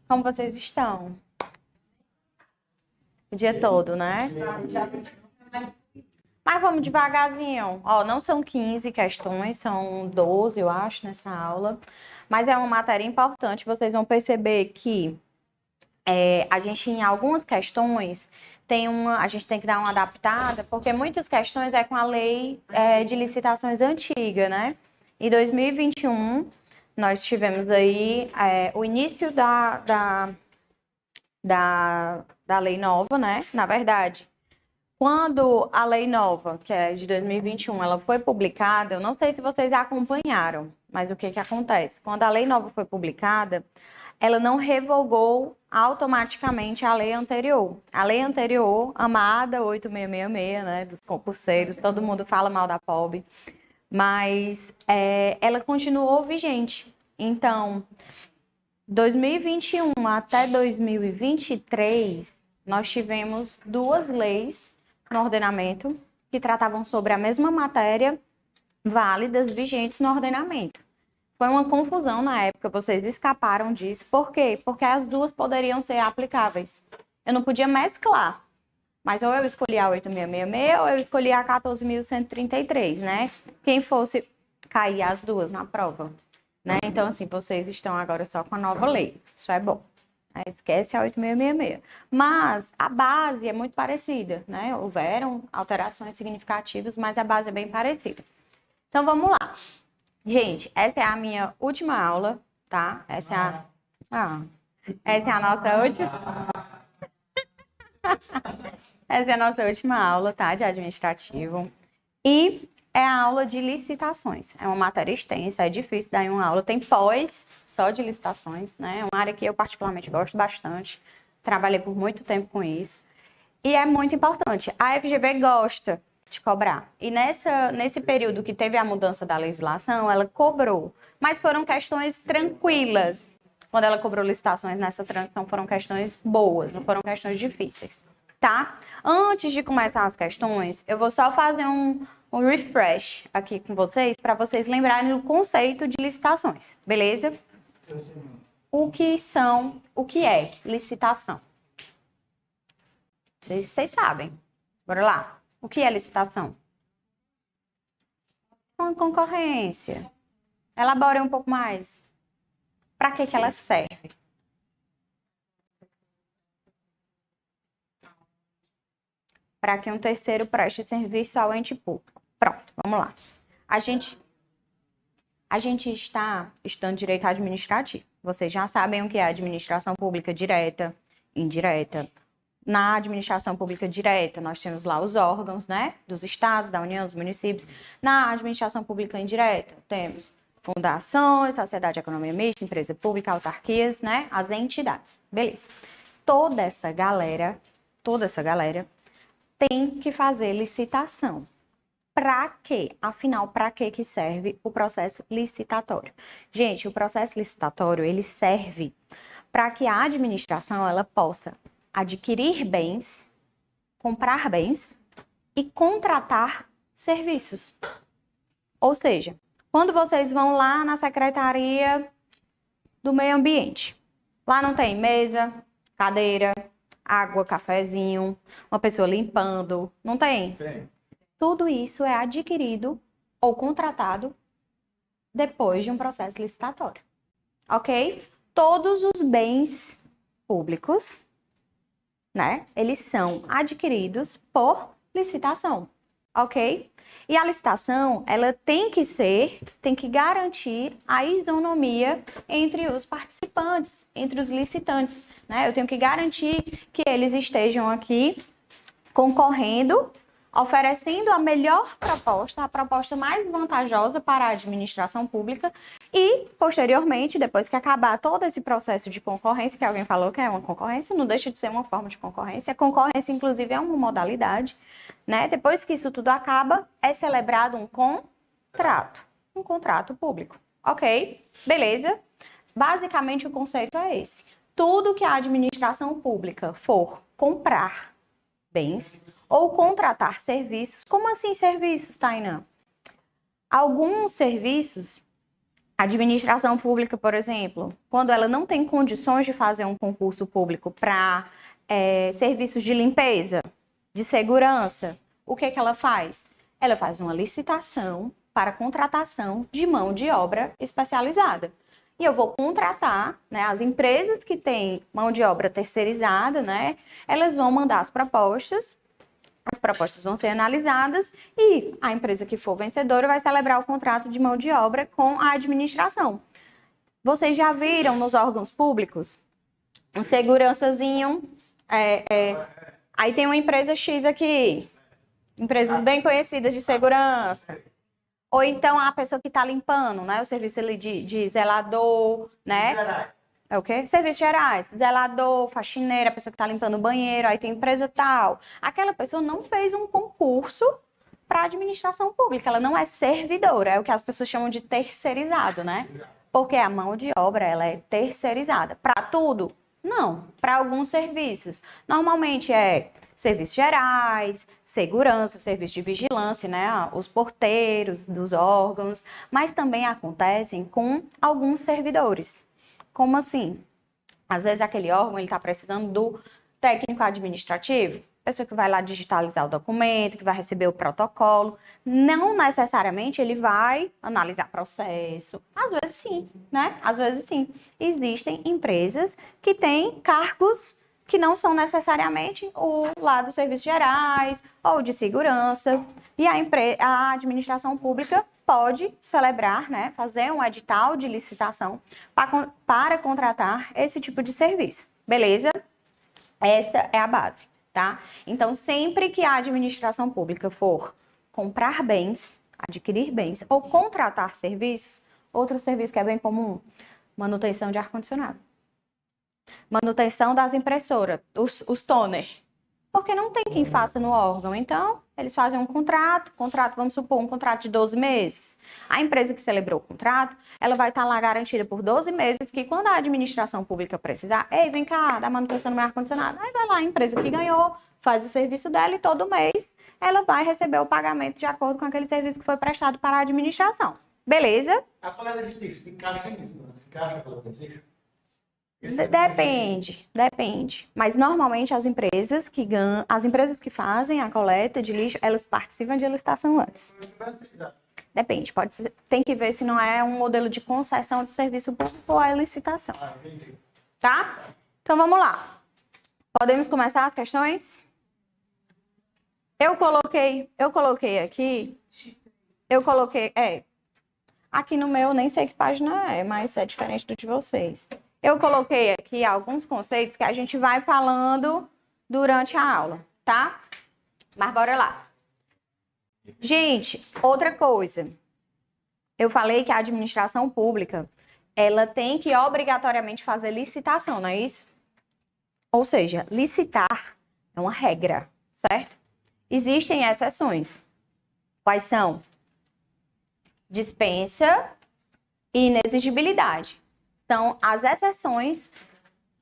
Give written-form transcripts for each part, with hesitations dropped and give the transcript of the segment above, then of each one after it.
Como vocês estão? O dia todo, né? Mas vamos devagarzinho. Ó, não são 15 questões, são 12, eu acho, nessa aula. Mas é uma matéria importante. Vocês vão perceber que a gente, em algumas questões, a gente tem que dar uma adaptada, porque muitas questões é com a lei de licitações antiga, né? Em 2021, nós tivemos aí o início da lei nova, né? Na verdade, quando a lei nova, que é de 2021, ela foi publicada, eu não sei se vocês acompanharam, mas o que que acontece? Quando a lei nova foi publicada, ela não revogou automaticamente a lei anterior. A lei anterior, amada 8666, né, dos concurseiros, todo mundo fala mal da POB, mas ela continuou vigente. Então, 2021 até 2023, nós tivemos duas leis no ordenamento que tratavam sobre a mesma matéria, válidas, vigentes no ordenamento. Foi uma confusão na época, vocês escaparam disso. Por quê? Porque as duas poderiam ser aplicáveis. Eu não podia mesclar, mas ou eu escolhi a 8666 ou eu escolhi a 14.133, né? Quem fosse cair as duas na prova, né? Então, assim, vocês estão agora só com a nova lei. Isso é bom. Esquece a 8666. Mas a base é muito parecida, né? Houveram alterações significativas, mas a base é bem parecida. Então, vamos lá. Gente, essa é a minha última aula, tá? Essa é a nossa última... Essa é a nossa última aula, tá? De administrativo. E é a aula de licitações. É uma matéria extensa, é difícil dar em uma aula. Tem pós só de licitações, né? É uma área que eu particularmente gosto bastante. Trabalhei por muito tempo com isso. E é muito importante. A FGV gosta de cobrar. E nesse período que teve a mudança da legislação, ela cobrou. Mas foram questões tranquilas. Quando ela cobrou licitações nessa transição, foram questões boas, não foram questões difíceis, tá? Antes de começar as questões, eu vou só fazer um refresh aqui com vocês, para vocês lembrarem do conceito de licitações, beleza? O que é licitação? Vocês sabem. Bora lá. O que é licitação? Uma concorrência. Elabore um pouco mais. Para que ela serve? Para que um terceiro preste serviço ao ente público. Pronto, vamos lá. A gente está estudando direito administrativo. Vocês já sabem o que é administração pública direta, indireta. Na administração pública direta, nós temos lá os órgãos, né, dos estados, da União, dos municípios. Na administração pública indireta, temos fundações, sociedade de economia mista, empresa pública, autarquias, né, as entidades. Beleza. Toda essa galera tem que fazer licitação. Para quê? Afinal, para que serve o processo licitatório? Gente, o processo licitatório, ele serve para que a administração ela possa adquirir bens, comprar bens e contratar serviços. Ou seja, quando vocês vão lá na Secretaria do Meio Ambiente, lá não tem mesa, cadeira, água, cafezinho, uma pessoa limpando, não tem? Tem. Tudo isso é adquirido ou contratado depois de um processo licitatório, ok? Todos os bens públicos, né, eles são adquiridos por licitação, ok? E a licitação, ela tem que garantir a isonomia entre os participantes, entre os licitantes, né? Eu tenho que garantir que eles estejam aqui concorrendo, oferecendo a melhor proposta, a proposta mais vantajosa para a administração pública e, posteriormente, depois que acabar todo esse processo de concorrência, que alguém falou que é uma concorrência, não deixa de ser uma forma de concorrência. A concorrência, inclusive, é uma modalidade, né? Depois que isso tudo acaba, é celebrado um contrato público, ok? Beleza? Basicamente, o conceito é esse. Tudo que a administração pública for comprar bens ou contratar serviços. Como assim serviços, Tainã? Alguns serviços A administração pública, por exemplo, quando ela não tem condições de fazer um concurso público para serviços de limpeza, de segurança, o que ela faz? Ela faz uma licitação para contratação de mão de obra especializada. E eu vou contratar, né, as empresas que têm mão de obra terceirizada, né, elas vão mandar as propostas vão ser analisadas e a empresa que for vencedora vai celebrar o contrato de mão de obra com a administração. Vocês já viram nos órgãos públicos um segurançazinho? Aí tem uma empresa X aqui, empresas bem conhecidas de segurança. Ou então a pessoa que está limpando, né? O serviço ali de zelador, né? É o quê? Serviços gerais, zelador, faxineira, a pessoa que está limpando o banheiro, aí tem empresa tal. Aquela pessoa não fez um concurso para administração pública, ela não é servidora, é o que as pessoas chamam de terceirizado, né? Porque a mão de obra, ela é terceirizada. Para tudo? Não, para alguns serviços. Normalmente é serviços gerais, segurança, serviço de vigilância, né? Os porteiros dos órgãos, mas também acontecem com alguns servidores. Como assim? Às vezes aquele órgão ele está precisando do técnico administrativo, pessoa que vai lá digitalizar o documento, que vai receber o protocolo. Não necessariamente ele vai analisar processo. Às vezes sim, né? Às vezes sim. Existem empresas que têm cargos que não são necessariamente o lá dos serviços gerais ou de segurança. E a administração pública pode celebrar, né, fazer um edital de licitação para contratar esse tipo de serviço. Beleza? Essa é a base, tá? Então, sempre que a administração pública for comprar bens, adquirir bens ou contratar serviços, outro serviço que é bem comum, manutenção de ar-condicionado. Manutenção das impressoras, os toner. Porque não tem quem faça no órgão. Então, eles fazem um contrato, vamos supor, um contrato de 12 meses. A empresa que celebrou o contrato, ela vai estar lá garantida por 12 meses, que quando a administração pública precisar, ei, vem cá, dá manutenção no meu ar-condicionado. Aí vai lá a empresa que ganhou, faz o serviço dela e todo mês ela vai receber o pagamento de acordo com aquele serviço que foi prestado para a administração. Beleza? A coleta de lixo, encaixa nisso, não? Encaixa a coleta de lixo? Depende. Mas normalmente as empresas que fazem a coleta de lixo, elas participam de licitação antes. Depende, tem que ver se não é um modelo de concessão de serviço público ou é licitação. Tá? Então vamos lá. Podemos começar as questões? Eu coloquei aqui no meu, nem sei que página é, mas é diferente do de vocês. Eu coloquei aqui alguns conceitos que a gente vai falando durante a aula, tá? Mas bora lá. Gente, outra coisa. Eu falei que a administração pública, ela tem que obrigatoriamente fazer licitação, não é isso? Ou seja, licitar é uma regra, certo? Existem exceções. Quais são? Dispensa e inexigibilidade. São as exceções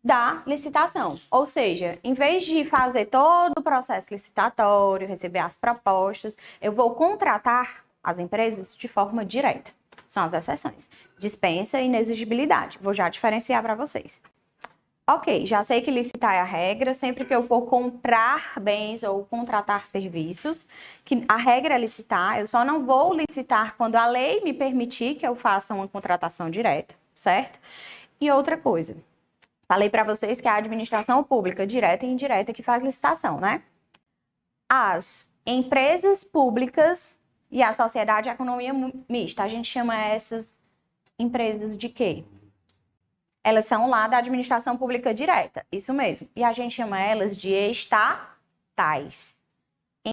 da licitação. Ou seja, em vez de fazer todo o processo licitatório, receber as propostas, eu vou contratar as empresas de forma direta. São as exceções. Dispensa e inexigibilidade. Vou já diferenciar para vocês. Ok, já sei que licitar é a regra. Sempre que eu for comprar bens ou contratar serviços, que a regra é licitar. Eu só não vou licitar quando a lei me permitir que eu faça uma contratação direta. Certo? E outra coisa, falei para vocês que é a administração pública, direta e indireta, que faz licitação, né? As empresas públicas e a sociedade de economia mista, a gente chama essas empresas de quê? Elas são lá da administração pública direta, isso mesmo. E a gente chama elas de estatais.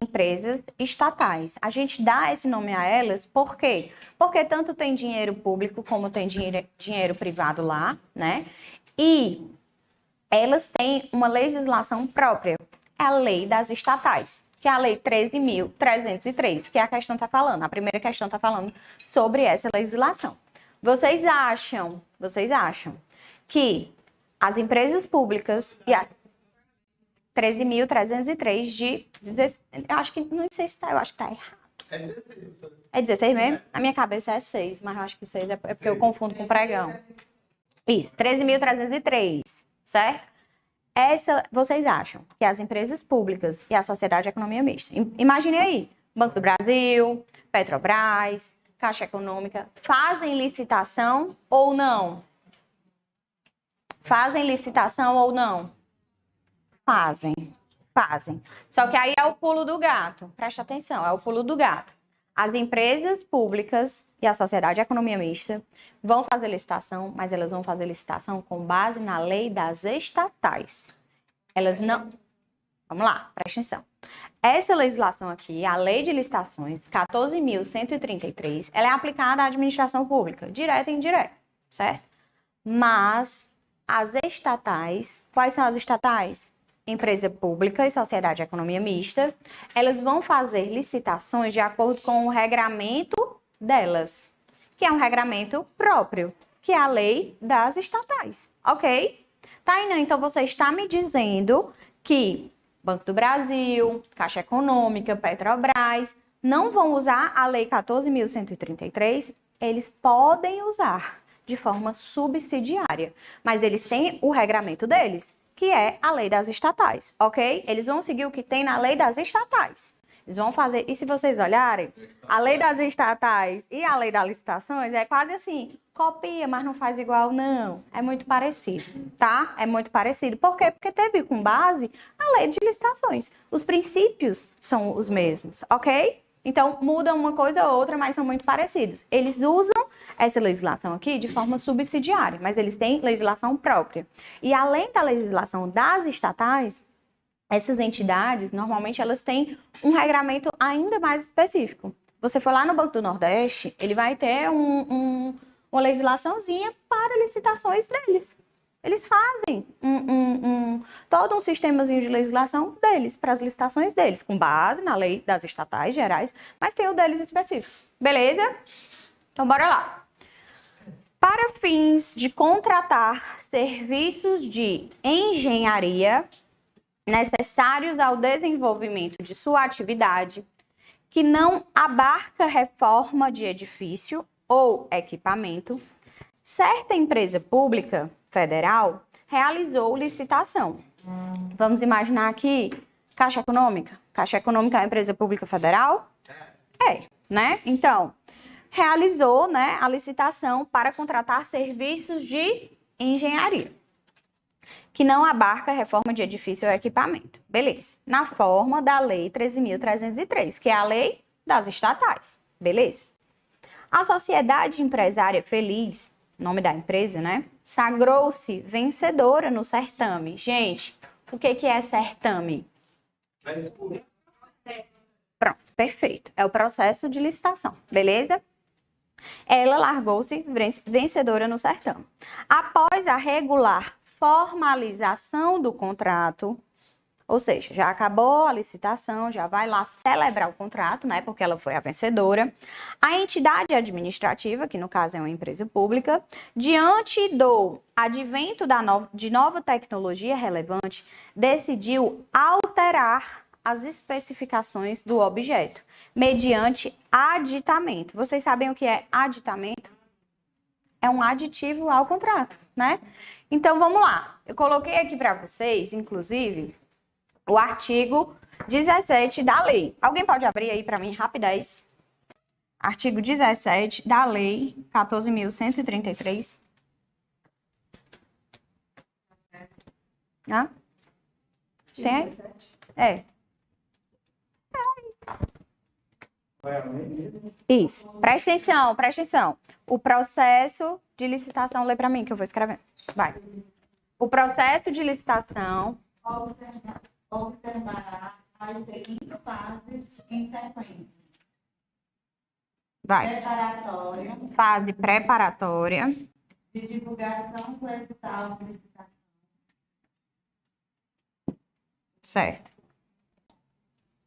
Empresas estatais. A gente dá esse nome a elas por quê? Porque tanto tem dinheiro público como tem dinheiro privado lá, né? E elas têm uma legislação própria. É a lei das estatais, que é a lei 13.303, que a questão está falando. A primeira questão está falando sobre essa legislação. Vocês acham que as empresas públicas e a 13.303 eu acho que não sei se tá, eu acho que tá errado. É 16 mesmo? A minha cabeça é 6, mas eu acho que 6 é porque eu confundo com pregão. Isso, 13.303, certo? Vocês acham que as empresas públicas e a sociedade de economia mista, imagine aí, Banco do Brasil, Petrobras, Caixa Econômica, fazem licitação ou não? Fazem licitação ou não? Fazem. Só que aí é o pulo do gato. Presta atenção, é o pulo do gato. As empresas públicas e a sociedade de economia mista vão fazer licitação, mas elas vão fazer licitação com base na lei das estatais. Elas não... Vamos lá, presta atenção. Essa legislação aqui, a Lei de Licitações 14.133, ela é aplicada à administração pública, direta e indireta, certo? Mas as estatais, quais são as estatais? Empresa pública e sociedade de economia mista, elas vão fazer licitações de acordo com o regramento delas, que é um regramento próprio, que é a lei das estatais, ok? Tainá, então você está me dizendo que Banco do Brasil, Caixa Econômica, Petrobras não vão usar a lei 14.133, eles podem usar de forma subsidiária, mas eles têm o regramento deles, que é a lei das estatais, ok? Eles vão seguir o que tem na lei das estatais. Eles vão fazer, e se vocês olharem, a lei das estatais e a lei das licitações é quase assim, copia, mas não faz igual, não. É muito parecido, tá? É muito parecido. Por quê? Porque teve com base a lei de licitações. Os princípios são os mesmos, ok? Então, muda uma coisa ou outra, mas são muito parecidos. Eles usam essa legislação aqui de forma subsidiária, mas eles têm legislação própria. E além da legislação das estatais, essas entidades, normalmente, elas têm um regramento ainda mais específico. Você for lá no Banco do Nordeste, ele vai ter uma legislaçãozinha para licitações deles. Eles fazem todo um sistemazinho de legislação deles, para as licitações deles, com base na lei das estatais gerais, mas tem o deles específico. Beleza? Então, bora lá. Para fins de contratar serviços de engenharia necessários ao desenvolvimento de sua atividade, que não abarca reforma de edifício ou equipamento, certa empresa pública federal realizou licitação. Vamos imaginar aqui Caixa Econômica. Caixa Econômica é uma empresa pública federal? É, né? Então, realizou, né, a licitação para contratar serviços de engenharia, que não abarca reforma de edifício ou equipamento. Beleza. Na forma da Lei 13.303, que é a lei das estatais. Beleza? A Sociedade Empresária Feliz, nome da empresa, né? Sagrou-se vencedora no certame. Gente, o que é certame? Pronto, perfeito. É o processo de licitação, beleza? Ela largou-se vencedora no certame. Após a regular formalização do contrato, ou seja, já acabou a licitação, já vai lá celebrar o contrato, né, porque ela foi a vencedora. A entidade administrativa, que no caso é uma empresa pública, diante do advento de nova tecnologia relevante, decidiu alterar as especificações do objeto, mediante aditamento. Vocês sabem o que é aditamento? É um aditivo ao contrato, né? Então, vamos lá. Eu coloquei aqui para vocês, inclusive, o artigo 17 da lei. Alguém pode abrir aí para mim, rapidez? Artigo 17 da lei 14.133. Hã? Tem? É. Isso. Presta atenção, presta atenção. O processo de licitação, lê para mim que eu vou escrever. Vai. O processo de licitação observará as seguintes fases em sequência. Vai. Preparatória, Fase preparatória, de divulgação do edital de licitação. certo.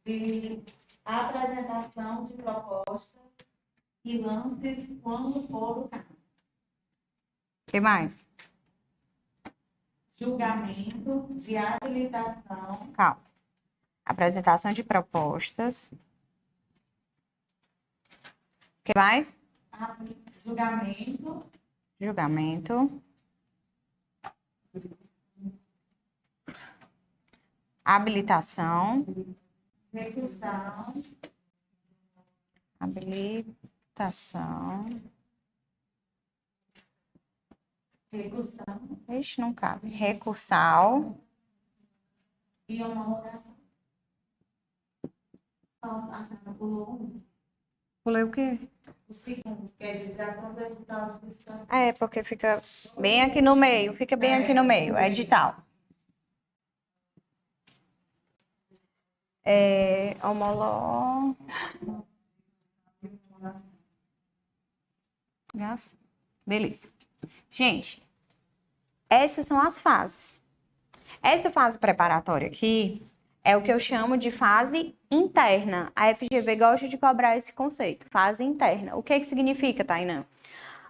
De apresentação de propostas e lances quando for o caso. O que mais? Julgamento de habilitação Calma. Apresentação de propostas que mais? Julgamento. Julgamento. Habilitação. Recursão. Habilitação. Recursão. Ixi, não cabe. Recursal. E homologação. Então, a senhora pulou um. Pulei o quê? O segundo, que é divulgação do resultado de licitação. É, porque fica bem aqui no meio. Fica bem aqui no meio. Edital. Homologação. Beleza. Gente, essas são as fases. Essa fase preparatória aqui é o que eu chamo de fase interna. A FGV gosta de cobrar esse conceito, fase interna. O que significa, Tainã?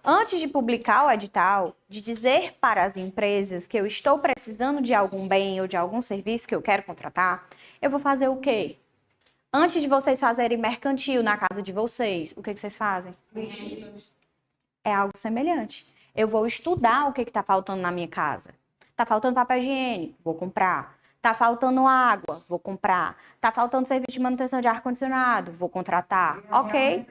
Antes de publicar o edital, de dizer para as empresas que eu estou precisando de algum bem ou de algum serviço que eu quero contratar, eu vou fazer o quê? Antes de vocês fazerem mercantil na casa de vocês, o que vocês fazem? É algo semelhante. Eu vou estudar o que está faltando na minha casa. Está faltando papel higiênico, vou comprar. Está faltando água, vou comprar. Está faltando serviço de manutenção de ar-condicionado, vou contratar. Ok?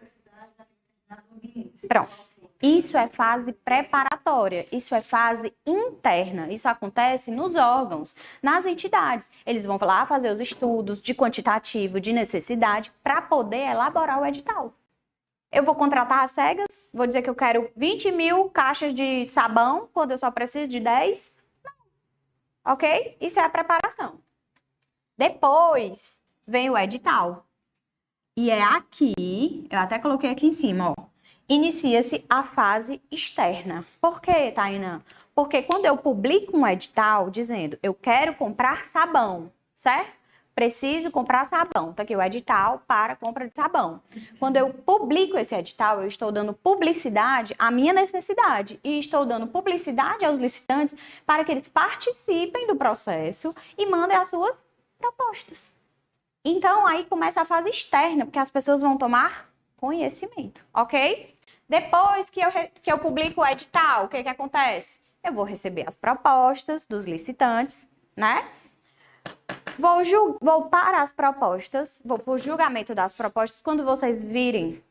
Pronto. Isso é fase preparatória, isso é fase interna. Isso acontece nos órgãos, nas entidades. Eles vão lá fazer os estudos de quantitativo, de necessidade, para poder elaborar o edital. Eu vou contratar às cegas, vou dizer que eu quero 20 mil caixas de sabão, quando eu só preciso de 10. Não. Ok? Isso é a preparação. Depois vem o edital. E é aqui, eu até coloquei aqui em cima, ó. Inicia-se a fase externa. Por quê, Tainã? Porque quando eu publico um edital dizendo eu quero comprar sabão, certo? Preciso comprar sabão. Tá aqui o edital para compra de sabão. Quando eu publico esse edital, eu estou dando publicidade à minha necessidade e estou dando publicidade aos licitantes para que eles participem do processo e mandem as suas propostas. Então, aí começa a fase externa, porque as pessoas vão tomar conhecimento, ok? Depois que eu publico o edital, o que acontece? Eu vou receber as propostas dos licitantes, né? Vou para as propostas, vou para o julgamento das propostas. Quando vocês virem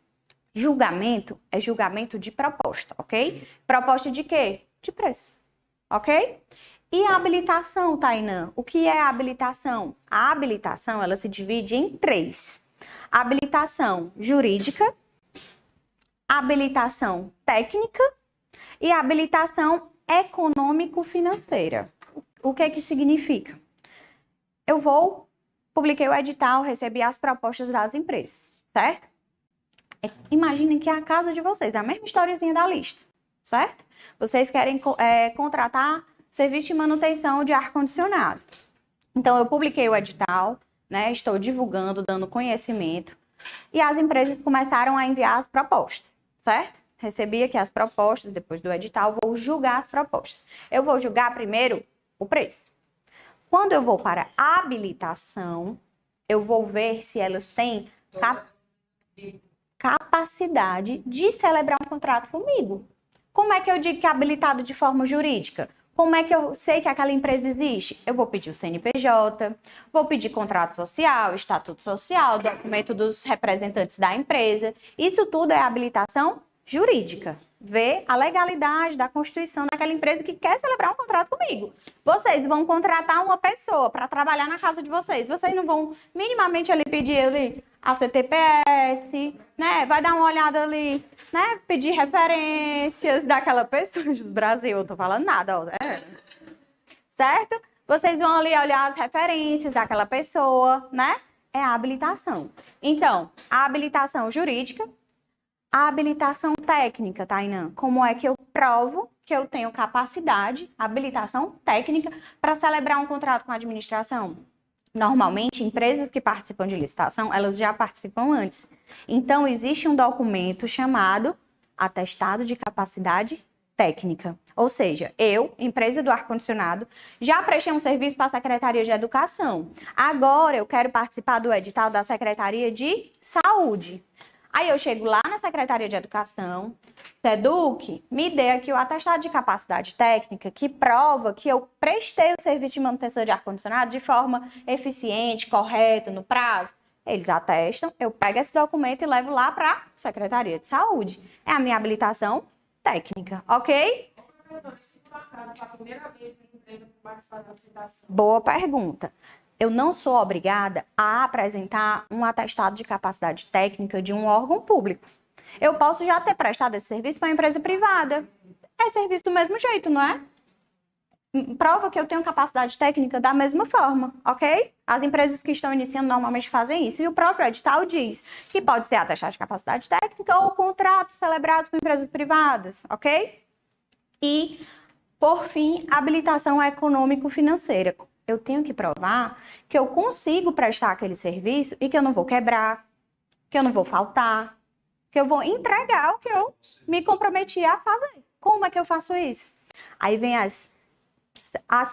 julgamento, é julgamento de proposta, ok? Proposta de quê? De preço, ok? E a habilitação, Tainã? O que é a habilitação? A habilitação, ela se divide em 3. Habilitação jurídica, habilitação técnica e habilitação econômico-financeira. O que significa? Eu publiquei o edital, recebi as propostas das empresas, certo? Imaginem que é a casa de vocês, é a mesma historiazinha da lista, certo? Vocês querem contratar serviço de manutenção de ar-condicionado. Então, eu publiquei o edital, né? Estou divulgando, dando conhecimento, e as empresas começaram a enviar as propostas, certo? Recebi aqui as propostas, depois do edital, vou julgar as propostas. Eu vou julgar primeiro o preço. Quando eu vou para a habilitação, eu vou ver se elas têm capacidade de celebrar um contrato comigo. Como é que eu digo que é habilitado de forma jurídica? Como é que eu sei que aquela empresa existe? Eu vou pedir o CNPJ, vou pedir contrato social, estatuto social, documento dos representantes da empresa. Isso tudo é habilitação jurídica. Ver a legalidade da constituição daquela empresa que quer celebrar um contrato comigo. Vocês vão contratar uma pessoa para trabalhar na casa de vocês. Vocês não vão minimamente ali pedir ali a CTPS, né? Vai dar uma olhada ali, né? Pedir referências daquela pessoa. Jesus Brasil, eu tô falando nada, ó. Certo? Vocês vão ali olhar as referências daquela pessoa, né? É a habilitação. Então, a habilitação jurídica, a habilitação técnica, Tainã. Como é que eu provo que eu tenho capacidade, habilitação técnica, para celebrar um contrato com a administração? Normalmente, empresas que participam de licitação, elas já participam antes. Então, existe um documento chamado atestado de capacidade técnica. Ou seja, eu, empresa do ar-condicionado, já prestei um serviço para a Secretaria de Educação. Agora, eu quero participar do edital da Secretaria de Saúde. Aí eu chego lá na Secretaria de Educação, SEDUC, me dê aqui o atestado de capacidade técnica que prova que eu prestei o serviço de manutenção de ar-condicionado de forma eficiente, correta, no prazo. Eles atestam, eu pego esse documento e levo lá para a Secretaria de Saúde. É a minha habilitação técnica, ok? Boa pergunta. Eu não sou obrigada a apresentar um atestado de capacidade técnica de um órgão público. Eu posso já ter prestado esse serviço para uma empresa privada. É serviço do mesmo jeito, não é? Prova que eu tenho capacidade técnica da mesma forma, ok? As empresas que estão iniciando normalmente fazem isso. E o próprio edital diz que pode ser atestado de capacidade técnica ou contratos celebrados com empresas privadas, ok? E, por fim, habilitação econômico-financeira. Eu tenho que provar que eu consigo prestar aquele serviço e que eu não vou quebrar, que eu não vou faltar, que eu vou entregar o que eu me comprometi a fazer. Como é que eu faço isso? Aí vem as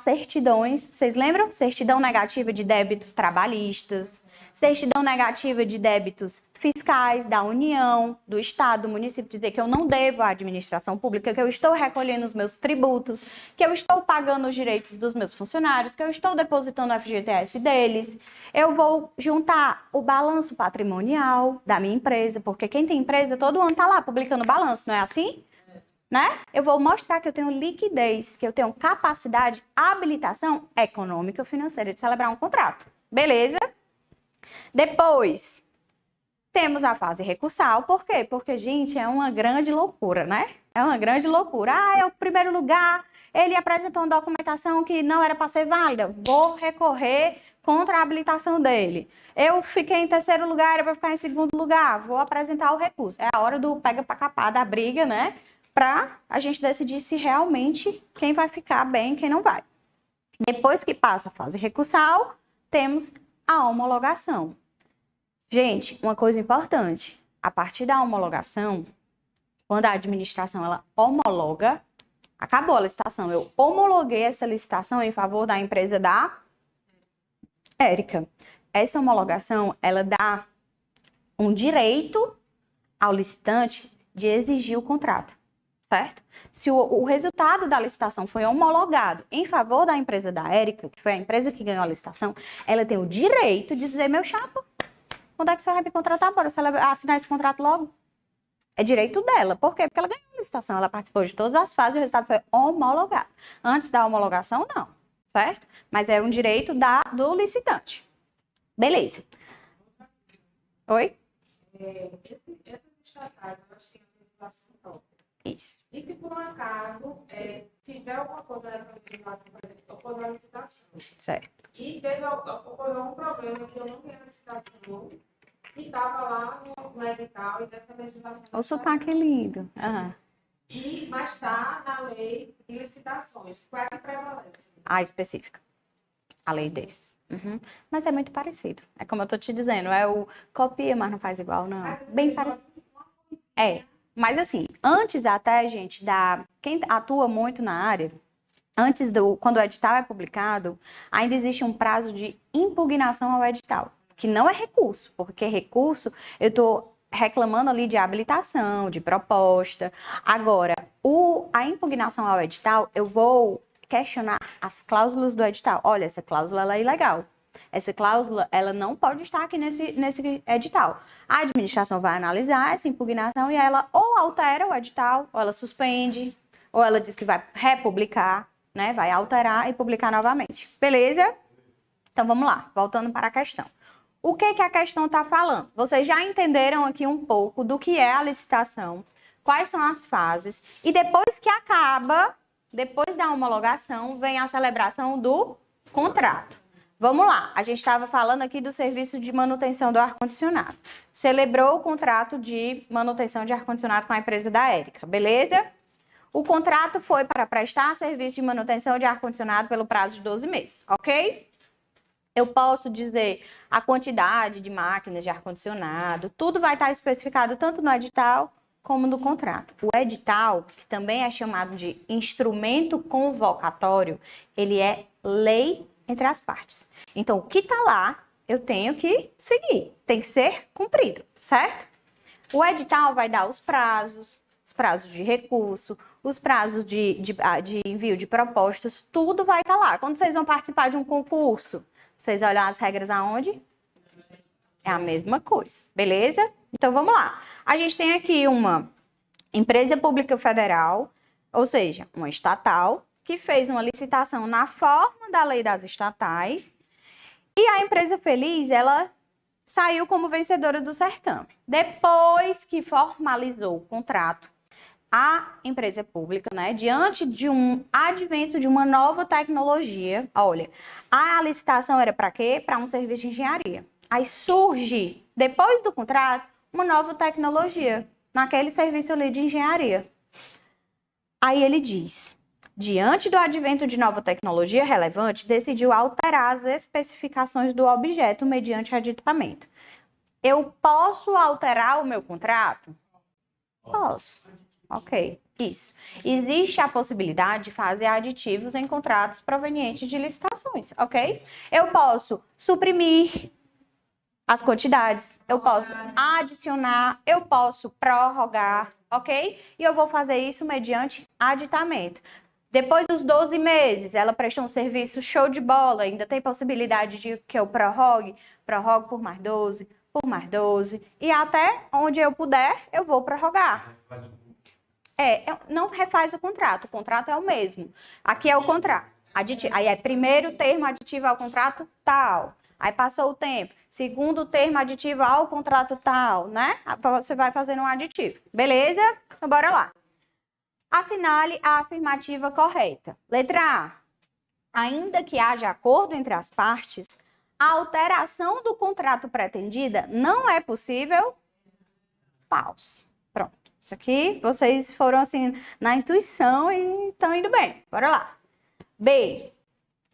certidões, vocês lembram? Certidão negativa de débitos trabalhistas, certidão negativa de débitos fiscais da União, do Estado, do município, dizer que eu não devo à administração pública, que eu estou recolhendo os meus tributos, que eu estou pagando os direitos dos meus funcionários, que eu estou depositando o FGTS deles. Eu vou juntar o balanço patrimonial da minha empresa, porque quem tem empresa todo ano está lá publicando balanço, não é assim? Né? Eu vou mostrar que eu tenho liquidez, que eu tenho capacidade, habilitação econômica financeira de celebrar um contrato. Beleza? Depois, temos a fase recursal. Por quê? Porque, gente, é uma grande loucura, né? É uma grande loucura. Ah, é o primeiro lugar, ele apresentou uma documentação que não era para ser válida. Vou recorrer contra a habilitação dele. Eu fiquei em terceiro lugar, era para ficar em segundo lugar. Vou apresentar o recurso. É a hora do pega para capar da briga, né? Para a gente decidir se realmente quem vai ficar bem e quem não vai. Depois que passa a fase recursal, temos a homologação. Gente, uma coisa importante, a partir da homologação, quando a administração ela homologa, acabou a licitação, eu homologuei essa licitação em favor da empresa da Érica. Essa homologação, ela dá um direito ao licitante de exigir o contrato. Certo? Se o resultado da licitação foi homologado em favor da empresa da Érica, que foi a empresa que ganhou a licitação, ela tem o direito de dizer, meu chapa, quando é que você vai me contratar? Bora assinar esse contrato logo? É direito dela. Por quê? Porque ela ganhou a licitação, ela participou de todas as fases e o resultado foi homologado. Antes da homologação, não. Certo? Mas é um direito do licitante. Beleza. Oi? Essas estatais, elas têm a legislação própria. Isso. E se por um acaso tiver alguma coisa nessa legislação, por exemplo, ocorreu uma licitação, Certo. e ocorreu um problema que eu não ganhei a licitação, que estava lá no edital e dessa legislação. O sotaque lindo. Mas está na lei de licitações. Qual é que prevalece? A específica. A lei deles. Uhum. Mas é muito parecido. É como eu tô te dizendo, é o copia, mas não faz igual, não. Bem parecido. É. Mas assim, antes até, gente, quem atua muito na área, quando o edital é publicado, ainda existe um prazo de impugnação ao edital, que não é recurso, porque recurso eu estou reclamando ali de habilitação, de proposta. Agora, a impugnação ao edital, eu vou questionar as cláusulas do edital. Olha, essa cláusula ela é ilegal. Essa cláusula, ela não pode estar aqui nesse edital. A administração vai analisar essa impugnação e ela ou altera o edital, ou ela suspende, ou ela diz que vai republicar, né? Vai alterar e publicar novamente. Beleza? Então, vamos lá. Voltando para a questão. O que a questão está falando? Vocês já entenderam aqui um pouco do que é a licitação, quais são as fases, e depois que acaba, depois da homologação, vem a celebração do contrato. Vamos lá, a gente estava falando aqui do serviço de manutenção do ar-condicionado. Celebrou o contrato de manutenção de ar-condicionado com a empresa da Érica, beleza? O contrato foi para prestar serviço de manutenção de ar-condicionado pelo prazo de 12 meses, ok? Eu posso dizer a quantidade de máquinas de ar-condicionado, tudo vai estar especificado tanto no edital como no contrato. O edital, que também é chamado de instrumento convocatório, ele é lei entre as partes. Então, o que está lá, eu tenho que seguir, tem que ser cumprido, certo? O edital vai dar os prazos de recurso, os prazos de envio de propostas, tudo vai estar lá. Quando vocês vão participar de um concurso, vocês olham as regras aonde? É a mesma coisa, beleza? Então, vamos lá. A gente tem aqui uma empresa pública federal, ou seja, uma estatal, que fez uma licitação na forma da lei das estatais, e a empresa feliz, ela saiu como vencedora do certame. Depois que formalizou o contrato, a empresa pública, né, diante de um advento de uma nova tecnologia, olha, a licitação era para quê? Para um serviço de engenharia. Aí surge, depois do contrato, uma nova tecnologia naquele serviço ali de engenharia. Aí ele diz, diante do advento de nova tecnologia relevante, decidiu alterar as especificações do objeto mediante aditamento. Eu posso alterar o meu contrato? Posso. Ok, isso. Existe a possibilidade de fazer aditivos em contratos provenientes de licitações, ok? Eu posso suprimir as quantidades, eu posso adicionar, eu posso prorrogar, ok? E eu vou fazer isso mediante aditamento. Depois dos 12 meses, ela prestou um serviço show de bola, ainda tem possibilidade de que eu prorrogue por mais 12, e até onde eu puder, eu vou prorrogar. Não refaz o contrato é o mesmo. Aqui é o contrato. Aí é primeiro termo aditivo ao contrato tal. Aí passou o tempo. Segundo termo aditivo ao contrato tal, né? Você vai fazendo um aditivo. Beleza? Então, bora lá. Assinale a afirmativa correta. Letra A. Ainda que haja acordo entre as partes, a alteração do contrato pretendida não é possível. Pause. Pronto. Isso aqui, vocês foram assim na intuição e estão indo bem. Bora lá. B.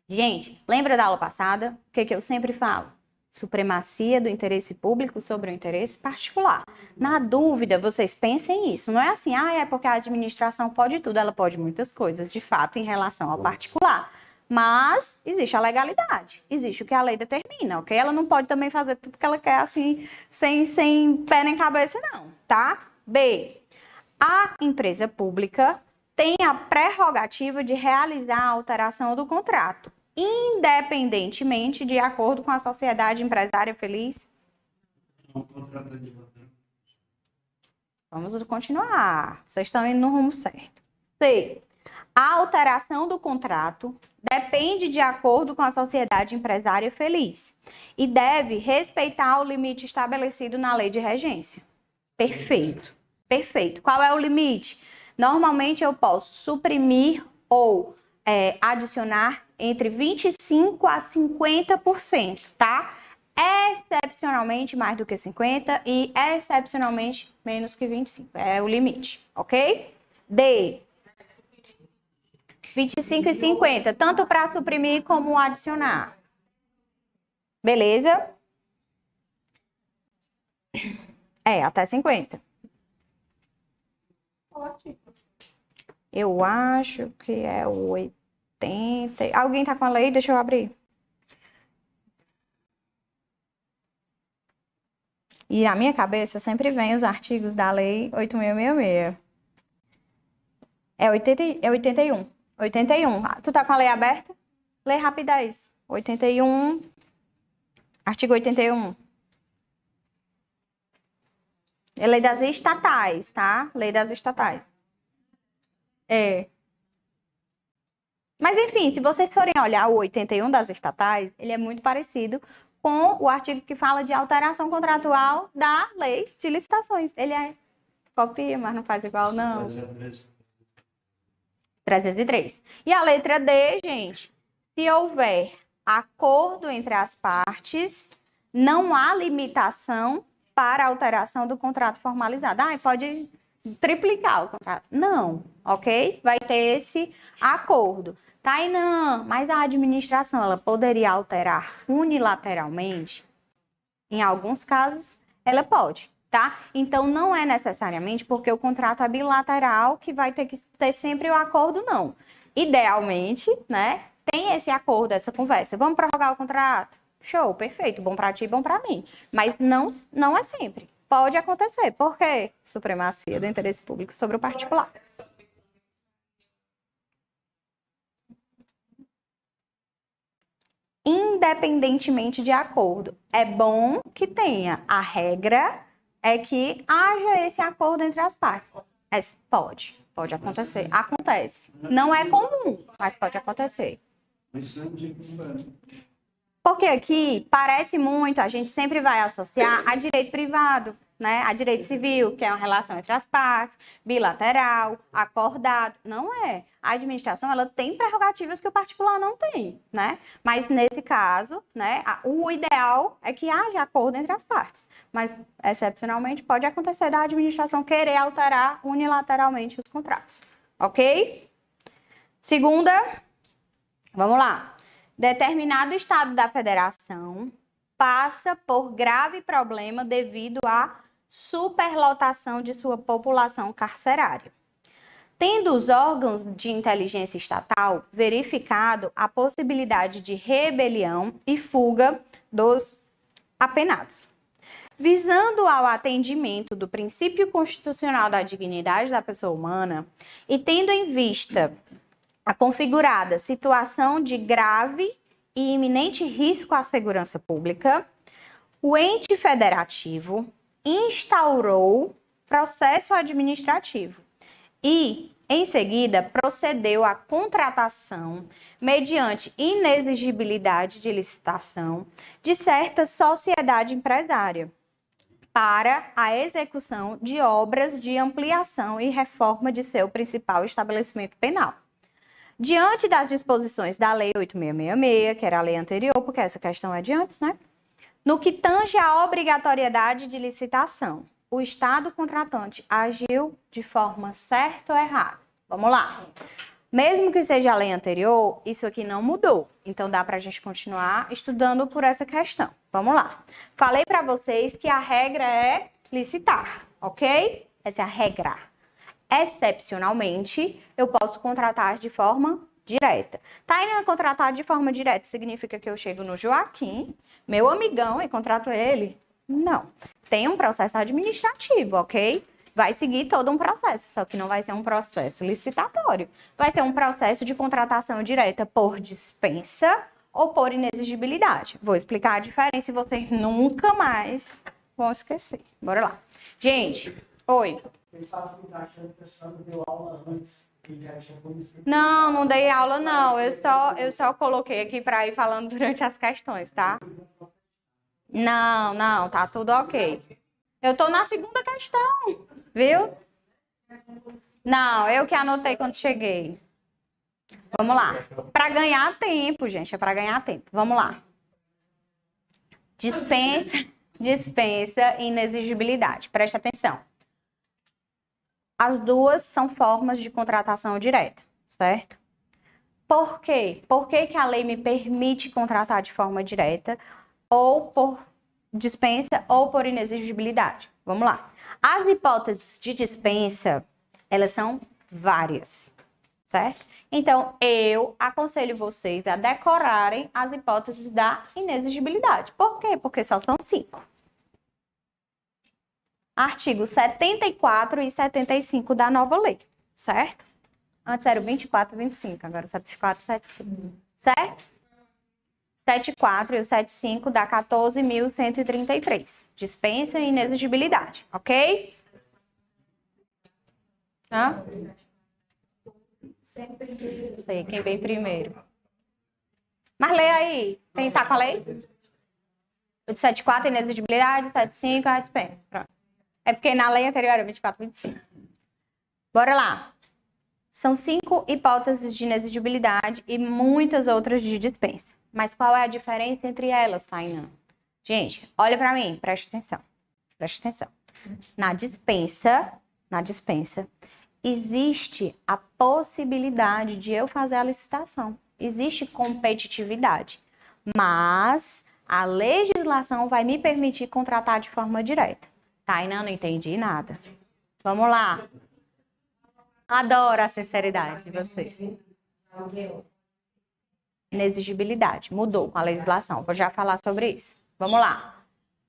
Gente, lembra da aula passada? O que eu sempre falo? Supremacia do interesse público sobre o interesse particular. Na dúvida, vocês pensem isso. Não é assim, é porque a administração pode tudo. Ela pode muitas coisas, de fato, em relação ao particular. Mas existe a legalidade. Existe o que a lei determina, ok? Ela não pode também fazer tudo que ela quer, assim, sem pé nem cabeça, não, tá? B. A empresa pública tem a prerrogativa de realizar a alteração do contrato, independentemente de acordo com a sociedade empresária feliz. Vamos continuar. Vocês estão indo no rumo certo. C. A alteração do contrato depende de acordo com a sociedade empresária feliz e deve respeitar o limite estabelecido na lei de regência. Perfeito. Perfeito. Qual é o limite? Normalmente eu posso suprimir ou adicionar entre 25% a 50%, tá? Excepcionalmente mais do que 50% e excepcionalmente menos que 25%. É o limite, ok? D. 25 e 50, tanto para suprimir como adicionar. Beleza? Até 50. Eu acho que é o 80. Alguém tá com a lei? Deixa eu abrir. E na minha cabeça sempre vem os artigos da lei 8.666. É 81. 81. Tu tá com a lei aberta? Lê rapidez. 81. Artigo 81. É lei das estatais, tá? Lei das estatais. Mas, enfim, se vocês forem olhar o 81 das estatais, ele é muito parecido com o artigo que fala de alteração contratual da lei de licitações. Ele copia, mas não faz igual, não. 303. E a letra D, gente, se houver acordo entre as partes, não há limitação para a alteração do contrato formalizado. Pode triplicar o contrato. Não, ok? Vai ter esse acordo. Tainã, mas a administração, ela poderia alterar unilateralmente? Em alguns casos, ela pode, tá? Então, não é necessariamente porque o contrato é bilateral que vai ter que ter sempre o acordo, não. Idealmente, né, tem esse acordo, essa conversa. Vamos prorrogar o contrato? Show, perfeito, bom para ti, bom para mim. Mas não é sempre, Pode acontecer. Por quê? Supremacia do interesse público sobre o particular. Independentemente de acordo. É bom que tenha. A regra é que haja esse acordo entre as partes. Pode acontecer. Acontece. Não é comum, mas pode acontecer. Porque aqui parece muito, a gente sempre vai associar a direito privado, né? A direito civil, que é uma relação entre as partes, bilateral, acordado. Não é. A administração, ela tem prerrogativas que o particular não tem, né? Mas nesse caso, né, o ideal é que haja acordo entre as partes. Mas, excepcionalmente, pode acontecer da administração querer alterar unilateralmente os contratos. Ok? Segunda, vamos lá. Determinado estado da federação passa por grave problema devido à superlotação de sua população carcerária. Tendo os órgãos de inteligência estatal verificado a possibilidade de rebelião e fuga dos apenados. Visando ao atendimento do princípio constitucional da dignidade da pessoa humana e tendo em vista a configurada situação de grave e iminente risco à segurança pública, o ente federativo instaurou processo administrativo e, em seguida, procedeu à contratação, mediante inexigibilidade de licitação, de certa sociedade empresária, para a execução de obras de ampliação e reforma de seu principal estabelecimento penal. Diante das disposições da Lei 8666, que era a lei anterior, porque essa questão é de antes, né? No que tange à obrigatoriedade de licitação, o Estado contratante agiu de forma certa ou errada? Vamos lá. Mesmo que seja a lei anterior, isso aqui não mudou. Então, dá para a gente continuar estudando por essa questão. Vamos lá. Falei para vocês que a regra é licitar, ok? Essa é a regra. Excepcionalmente, eu posso contratar de forma direta. Tainá, contratar de forma direta significa que eu chego no Joaquim, meu amigão, e contrato ele? Não. Tem um processo administrativo, ok? Vai seguir todo um processo, só que não vai ser um processo licitatório. Vai ser um processo de contratação direta por dispensa ou por inexigibilidade. Vou explicar a diferença e vocês nunca mais vão esquecer. Bora lá. Gente, oi. Não, não dei aula, não. Eu só coloquei aqui para ir falando durante as questões, tá? Não, tá tudo ok. Eu tô na segunda questão, viu? Não, eu que anotei quando cheguei. Vamos lá. Para ganhar tempo, gente, é para ganhar tempo. Vamos lá. Dispensa e inexigibilidade. Presta atenção. As duas são formas de contratação direta, certo? Por quê? Por que a lei me permite contratar de forma direta ou por dispensa ou por inexigibilidade? Vamos lá. As hipóteses de dispensa, elas são várias, certo? Então, eu aconselho vocês a decorarem as hipóteses da inexigibilidade. Por quê? Porque só são 5. Artigos 74 e 75 da nova lei, certo? Antes era o 24 e 25, agora 74 e 75, certo? 74 e o 75 dá 14.133. Dispensa e inexigibilidade, ok? Hã? Sei, quem vem primeiro. Mas lê aí. Quem tá com a lei? O de 74 é inexigibilidade, 75 é a dispensa. Pronto. É porque na lei anterior era 24 e 25. Bora lá. São 5 hipóteses de inexigibilidade e muitas outras de dispensa. Mas qual é a diferença entre elas, Tainá? Gente, olha para mim, preste atenção. Preste atenção. Na dispensa, existe a possibilidade de eu fazer a licitação. Existe competitividade. Mas a legislação vai me permitir contratar de forma direta. Tainá, não entendi nada. Vamos lá. Adoro a sinceridade de vocês. Inexigibilidade. Mudou com a legislação. Vou já falar sobre isso. Vamos lá.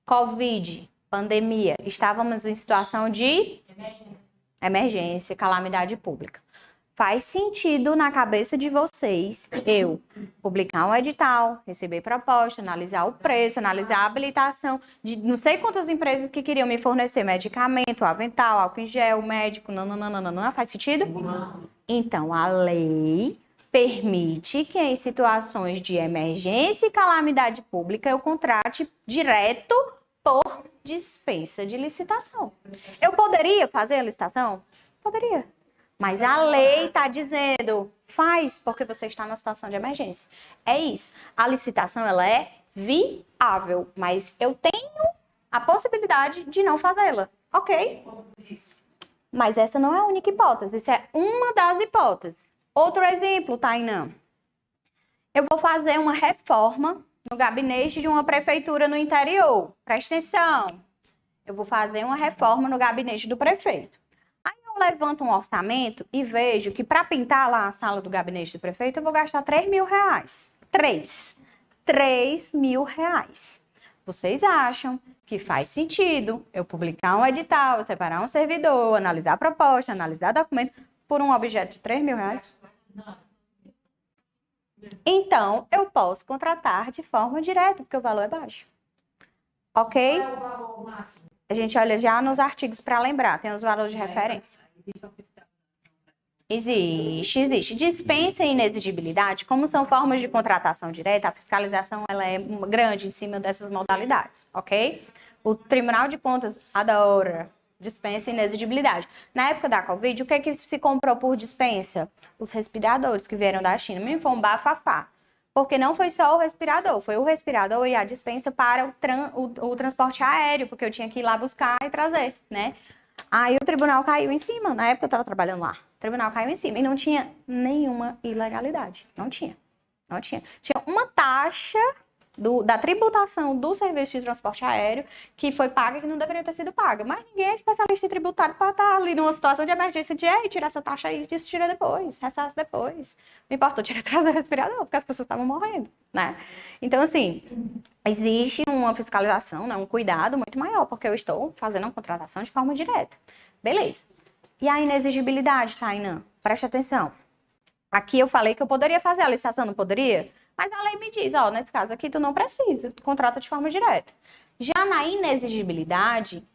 Covid. pandemia, estávamos em situação de emergência, calamidade pública. Faz sentido na cabeça de vocês eu publicar um edital, receber proposta, analisar o preço, analisar a habilitação de não sei quantas empresas que queriam me fornecer medicamento, avental, álcool em gel, médico, não faz sentido? Então, a lei permite que em situações de emergência e calamidade pública eu contrate direto por dispensa de licitação. Eu poderia fazer a licitação? Poderia. Mas a lei está dizendo, faz porque você está numa situação de emergência. É isso. A licitação, ela é viável, mas eu tenho a possibilidade de não fazê-la. Ok? Mas essa não é a única hipótese, isso é uma das hipóteses. Outro exemplo, Tainã. Eu vou fazer uma reforma no gabinete de uma prefeitura no interior. Presta atenção. Eu vou fazer uma reforma no gabinete do prefeito. Aí eu levanto um orçamento e vejo que para pintar lá a sala do gabinete do prefeito eu vou gastar R$3.000. 3.000 reais. Vocês acham que faz sentido eu publicar um edital, separar um servidor, analisar a proposta, analisar documento por um objeto de R$3.000 reais? Então, eu posso contratar de forma direta, porque o valor é baixo. Ok? Qual é o valor máximo? A gente olha já nos artigos para lembrar, tem os valores de referência. Existe. Dispensa e inexigibilidade, como são formas de contratação direta, a fiscalização ela é grande em cima dessas modalidades, ok? O Tribunal de Contas adora dispensa e inexigibilidade. Na época da Covid, o que se comprou por dispensa? Os respiradores que vieram da China. Me foi um bafafá. Porque não foi só o respirador, foi o respirador e a dispensa para o transporte aéreo, porque eu tinha que ir lá buscar e trazer, né? Aí o tribunal caiu em cima, na época eu estava trabalhando lá. O tribunal caiu em cima e não tinha nenhuma ilegalidade. Não tinha. Tinha uma taxa da tributação do serviço de transporte aéreo que foi paga e que não deveria ter sido paga. Mas ninguém é especialista em tributário para estar ali numa situação de emergência de tirar essa taxa aí, disso tira depois, ressasso depois. Não importa, tira trazer o respirador, porque as pessoas estavam morrendo, né? Então, assim, existe uma fiscalização, né, um cuidado muito maior, porque eu estou fazendo uma contratação de forma direta. Beleza. E a inexigibilidade, Tainã? Preste atenção. Aqui eu falei que eu poderia fazer a licitação, não poderia? Mas a lei me diz, ó, nesse caso aqui tu não precisa, tu contrata de forma direta. Já na inexigibilidade,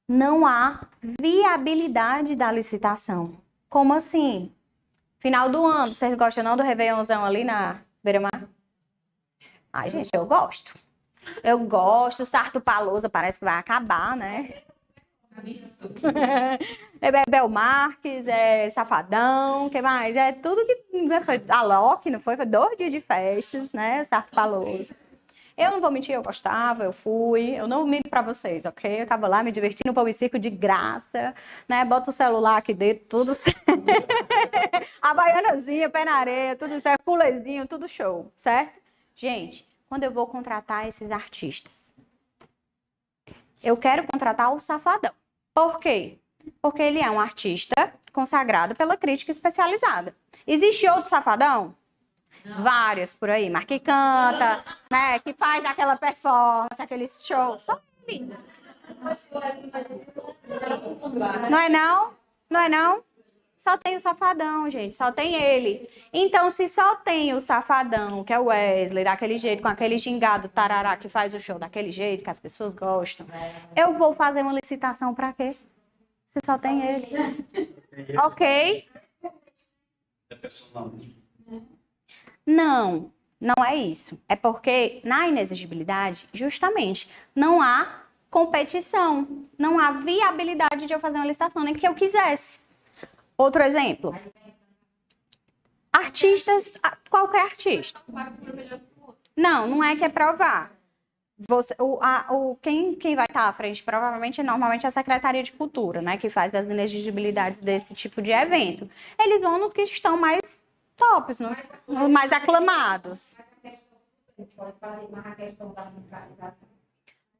não há viabilidade da licitação. Como assim? Final do ano, vocês gostam não do Réveillonzão ali na Beira-Mar? Ai, gente, eu gosto. Eu gosto, Sarto Palousa parece que vai acabar, né? É Bebel Marques, é Safadão, o que mais? É tudo que foi a Loki, não foi? Foi 2 dias de festas, né? Sarto Palousa. Eu não vou mentir, eu gostava, eu fui. Eu não minto pra vocês, ok? Eu tava lá me divertindo no Pão e Circo de graça, né? Bota o celular aqui dentro, tudo certo. A baianazinha, pé na areia, tudo certo. Pulezinho, tudo show, certo? Gente, quando eu vou contratar esses artistas, eu quero contratar o Safadão. Por quê? Porque ele é um artista consagrado pela crítica especializada. Existe outro Safadão? Não. Vários por aí. Mas que canta, né? Que faz aquela performance, aquele show. Só ele. Não é não? Não é não? Só tem o Safadão, gente. Só tem ele. Então, se só tem o Safadão, que é o Wesley, daquele jeito, com aquele gingado tarará que faz o show daquele jeito, que as pessoas gostam, eu vou fazer uma licitação pra quê? Se só tem ele. Ok? Não, não é isso. É porque na inexigibilidade, justamente, não há competição. Não há viabilidade de eu fazer uma licitação, nem que eu quisesse. Outro exemplo. Artistas, qualquer artista. Não, não é que é provar. Quem vai estar à frente, provavelmente, normalmente é a Secretaria de Cultura, né? Que faz as inexigibilidades desse tipo de evento. Eles vão nos que estão mais tops, mais aclamados.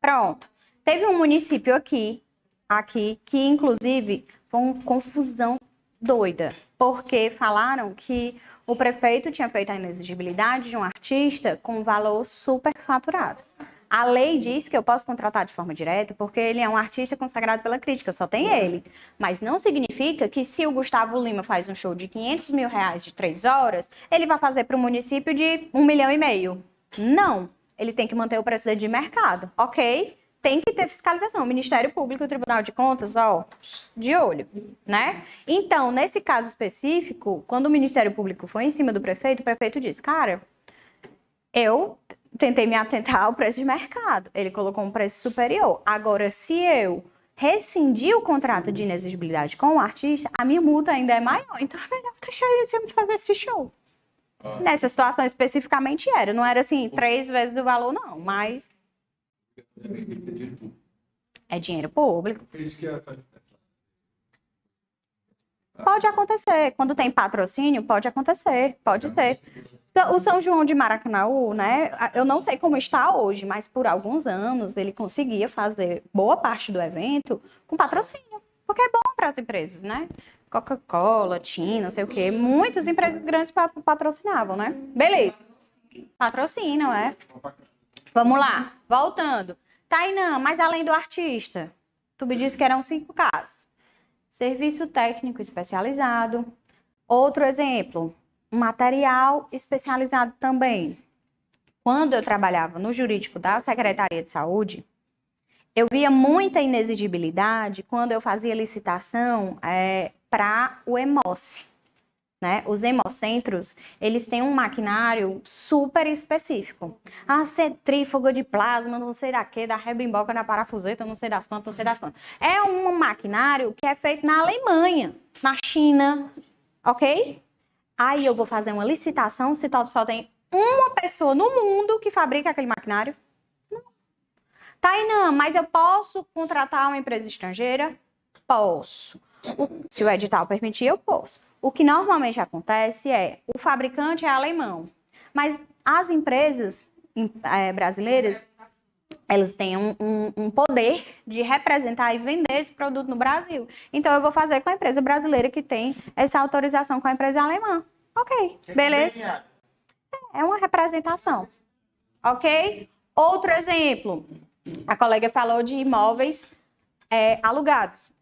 Pronto. Teve um município aqui que, inclusive, foi uma confusão doida, porque falaram que o prefeito tinha feito a inexigibilidade de um artista com valor super faturado. A lei diz que eu posso contratar de forma direta porque ele é um artista consagrado pela crítica, só tem ele. Mas não significa que se o Gustavo Lima faz um show de 500 mil reais de 3 horas, ele vai fazer para o município de 1,5 milhão. Não. Ele tem que manter o preço de mercado, ok? Tem que ter fiscalização. O Ministério Público e o Tribunal de Contas, ó, de olho, né? Então, nesse caso específico, quando o Ministério Público foi em cima do prefeito, o prefeito disse, cara, eu tentei me atentar ao preço de mercado. Ele colocou um preço superior. Agora, se eu rescindir o contrato de inexigibilidade com o artista, a minha multa ainda é maior. Então, é melhor deixar ele fazer esse show. Nessa situação especificamente era. Não era assim, 3 vezes do valor, não. Mas é dinheiro público. Pode acontecer. Quando tem patrocínio, pode acontecer. Pode ser. O São João de Maracanaú, né? Eu não sei como está hoje, mas por alguns anos ele conseguia fazer boa parte do evento com patrocínio. Porque é bom para as empresas, né? Coca-Cola, TIM, não sei o quê. Muitas empresas grandes patrocinavam, né? Beleza. Patrocinam, é. Vamos lá. Voltando. Tainã, mas além do artista, tu me disse que eram 5 casos. Serviço técnico especializado. Outro exemplo, material especializado também. Quando eu trabalhava no jurídico da Secretaria de Saúde, eu via muita inexigibilidade quando eu fazia licitação para o Hemóce. Né? Os hemocentros, eles têm um maquinário super específico. A centrífuga de plasma, não sei da que, da rebimboca na parafuseta, não sei das quantas, não sei das quantas. É um maquinário que é feito na Alemanha, na China, ok? Aí eu vou fazer uma licitação, se só tem uma pessoa no mundo que fabrica aquele maquinário. Não. Tainã, mas eu posso contratar uma empresa estrangeira? Posso. Se o edital permitir, eu posso. O que normalmente acontece é, o fabricante é alemão, mas as empresas brasileiras, elas têm um poder de representar e vender esse produto no Brasil. Então, eu vou fazer com a empresa brasileira que tem essa autorização com a empresa alemã. Ok, beleza? É uma representação. Ok? Outro exemplo. A colega falou de imóveis alugados.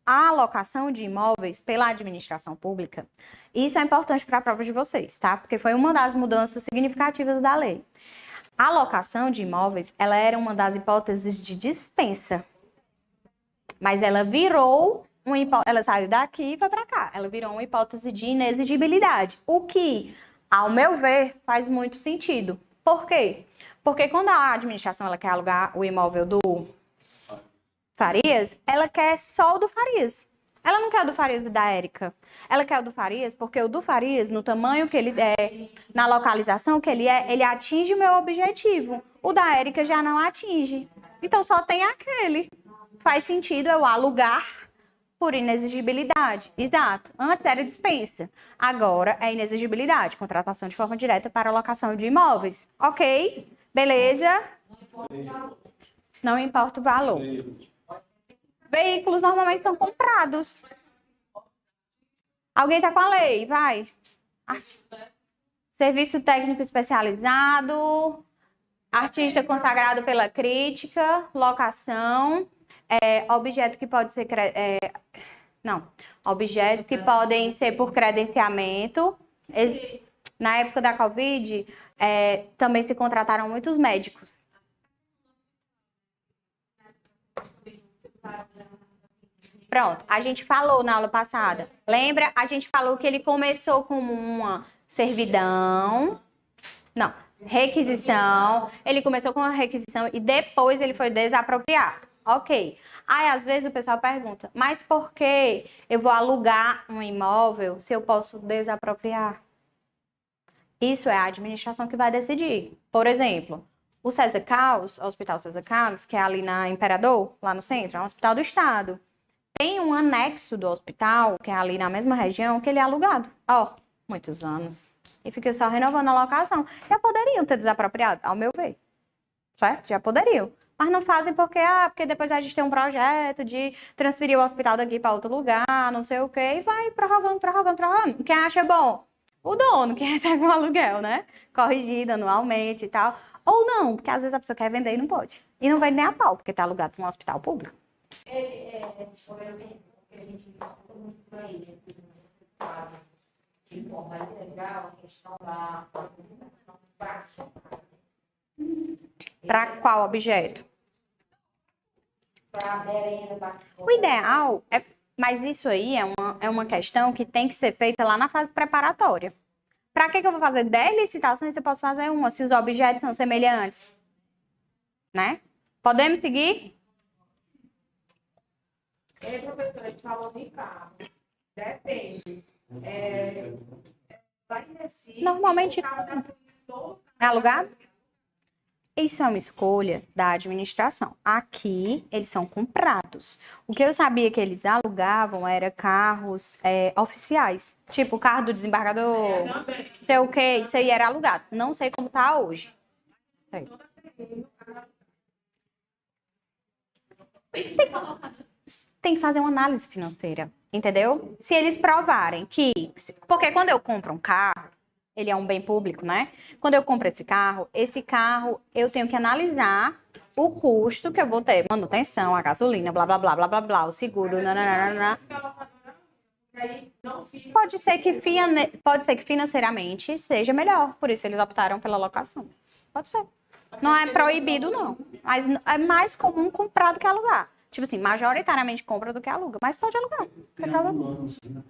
A alocação de imóveis pela administração pública, isso é importante para a prova de vocês, tá? Porque foi uma das mudanças significativas da lei. A alocação de imóveis, ela era uma das hipóteses de dispensa, mas ela virou ela saiu daqui e foi para cá. Ela virou uma hipótese de inexigibilidade, o que, ao meu ver, faz muito sentido. Por quê? Porque quando a administração ela quer alugar o imóvel do Farias, ela quer só o do Farias. Ela não quer o do Farias e da Érica. Ela quer o do Farias porque o do Farias, no tamanho que ele é, na localização que ele atinge o meu objetivo. O da Érica já não atinge. Então só tem aquele. Faz sentido eu alugar por inexigibilidade. Exato. Antes era dispensa. Agora é inexigibilidade. Contratação de forma direta para alocação de imóveis. Ok? Beleza? Não importa o valor. Veículos normalmente são comprados. Alguém tá com a lei? Vai. Serviço técnico especializado. Artista consagrado pela crítica. Locação. Objeto que pode ser... Objetos que podem ser por credenciamento. Na época da Covid, também se contrataram muitos médicos. Pronto, a gente falou na aula passada. Lembra? A gente falou que ele começou como uma servidão. Não, requisição. Ele começou com uma requisição e depois ele foi desapropriado. Ok. Aí, às vezes, o pessoal pergunta, mas por que eu vou alugar um imóvel se eu posso desapropriar? Isso é a administração que vai decidir. Por exemplo, o César Carlos, o Hospital César Carlos, que é ali na Imperador, lá no centro, é um hospital do estado. Tem um anexo do hospital, que é ali na mesma região, que ele é alugado. Muitos anos. E fica só renovando a locação. Já poderiam ter desapropriado, ao meu ver. Certo? Já poderiam. Mas não fazem porque depois a gente tem um projeto de transferir o hospital daqui para outro lugar, não sei o quê, e vai prorrogando. Quem acha bom? o dono que recebe um aluguel, né? Corrigido anualmente e tal. Ou não, porque às vezes a pessoa quer vender e não pode. E não vende nem a pau, porque tá alugado num hospital público. A gente escuta muito por aí, de forma legal, a questão da comunicação fracionada. Para qual objeto? Para a merenda. O ideal é. Mas isso aí é uma questão que tem que ser feita lá na fase preparatória. Para que eu vou fazer 10 licitações se eu posso fazer uma, se os objetos são semelhantes? Né? Podemos seguir? Professora, a gente falou de carro. Depende. Vai em Recife, Normalmente o carro da polícia todo é alugado? Isso é uma escolha da administração. Aqui, eles são comprados. O que eu sabia que eles alugavam era carros oficiais. Tipo, o carro do desembargador, também. sei o quê, isso aí era alugado. Não sei como tá hoje. Sei. Tem que fazer uma análise financeira, entendeu? Se eles provarem que... Porque quando eu compro um carro, ele é um bem público, né? Quando eu compro esse carro eu tenho que analisar o custo que eu vou ter. Manutenção, a gasolina, blá, blá, blá, blá, blá, blá, o seguro, nananana. Pode ser que financeiramente seja melhor, por isso eles optaram pela locação. Pode ser. Não é proibido, não. Mas é mais comum comprar do que alugar. Tipo assim, majoritariamente compra do que aluga. Mas pode alugar. Tem alguma nuance, né?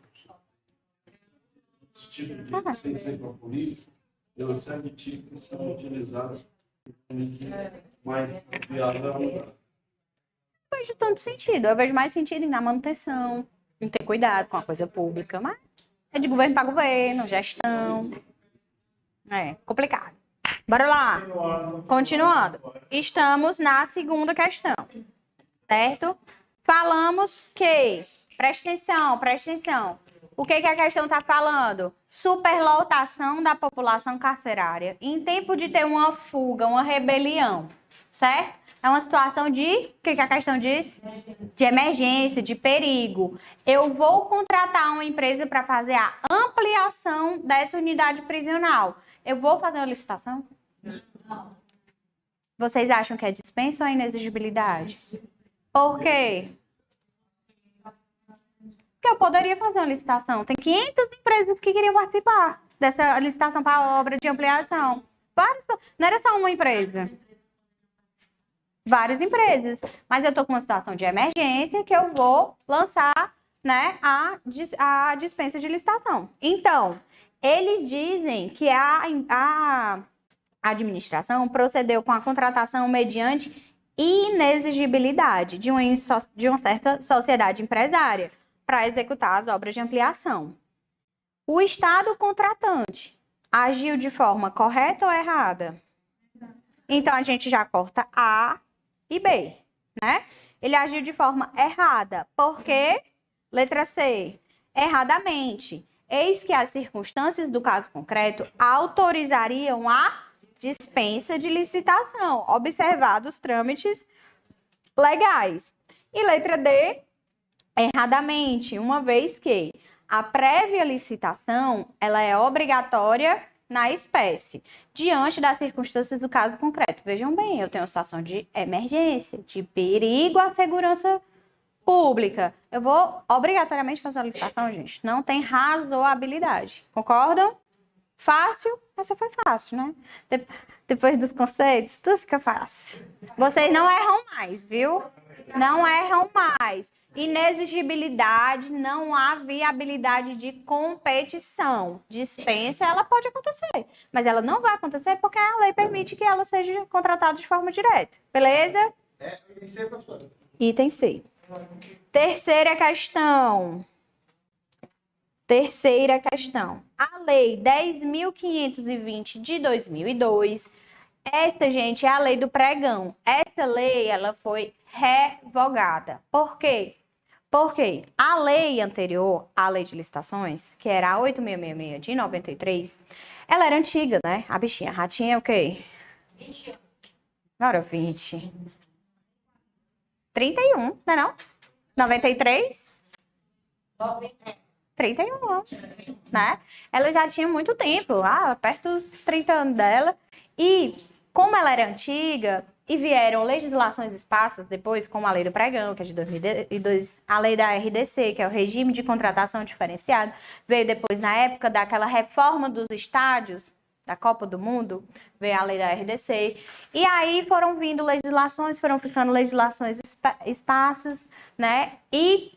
Esse tipo de, sem ser com a polícia, uma série de tipos que são utilizados mais viável a alugar. Não vejo tanto sentido. Eu vejo mais sentido em dar manutenção, em ter cuidado com a coisa pública. Mas é de governo para governo, gestão. É complicado. Bora lá. Continuando. Estamos na segunda questão. Certo? Falamos que... Presta atenção. O que a questão está falando? Superlotação da população carcerária. Em tempo de ter uma fuga, uma rebelião. Certo? É uma situação de... O que a questão diz? De emergência, de perigo. Eu vou contratar uma empresa para fazer a ampliação dessa unidade prisional. Eu vou fazer uma licitação? Não. Vocês acham que é dispensa ou é inexigibilidade? Por quê? Porque eu poderia fazer uma licitação. Tem 500 empresas que queriam participar dessa licitação para a obra de ampliação. Não era só uma empresa. Várias empresas. Mas eu estou com uma situação de emergência que eu vou lançar, né, a dispensa de licitação. Então, eles dizem que a administração procedeu com a contratação mediante inexigibilidade de uma certa sociedade empresária para executar as obras de ampliação. O Estado contratante agiu de forma correta ou errada? Então, a gente já corta A e B, né? Ele agiu de forma errada. Por quê? Letra C. Erradamente. Eis que as circunstâncias do caso concreto autorizariam a dispensa de licitação, observados os trâmites legais. E letra D, erradamente, uma vez que a prévia licitação ela é obrigatória na espécie, diante das circunstâncias do caso concreto. Vejam bem, eu tenho uma situação de emergência, de perigo à segurança pública. Eu vou obrigatoriamente fazer a licitação, gente. Não tem razoabilidade. Concordam? Fácil? Essa foi fácil, né? Depois dos conceitos, tudo fica fácil. Vocês não erram mais, viu? Não erram mais. Inexigibilidade, não há viabilidade de competição. Dispensa, ela pode acontecer, mas ela não vai acontecer porque a lei permite que ela seja contratada de forma direta. Beleza? Item C, professora. Item C. Terceira questão. A Lei 10.520 de 2002. Essa, gente, é a lei do pregão. Essa lei, ela foi revogada. Por quê? Porque a lei anterior, a lei de licitações, que era a 8666 de 93, ela era antiga, né? A bichinha, a ratinha é o quê? 20 anos. Agora 20. 31, não é não? 93? 90. 31 anos, né? Ela já tinha muito tempo, perto dos 30 anos dela. E como ela era antiga e vieram legislações esparsas depois, como a Lei do Pregão, que é de 2002, a Lei da RDC, que é o Regime de Contratação Diferenciado, veio depois na época daquela reforma dos estádios, da Copa do Mundo, veio a Lei da RDC. E aí foram vindo legislações, foram ficando legislações esparsas, né? E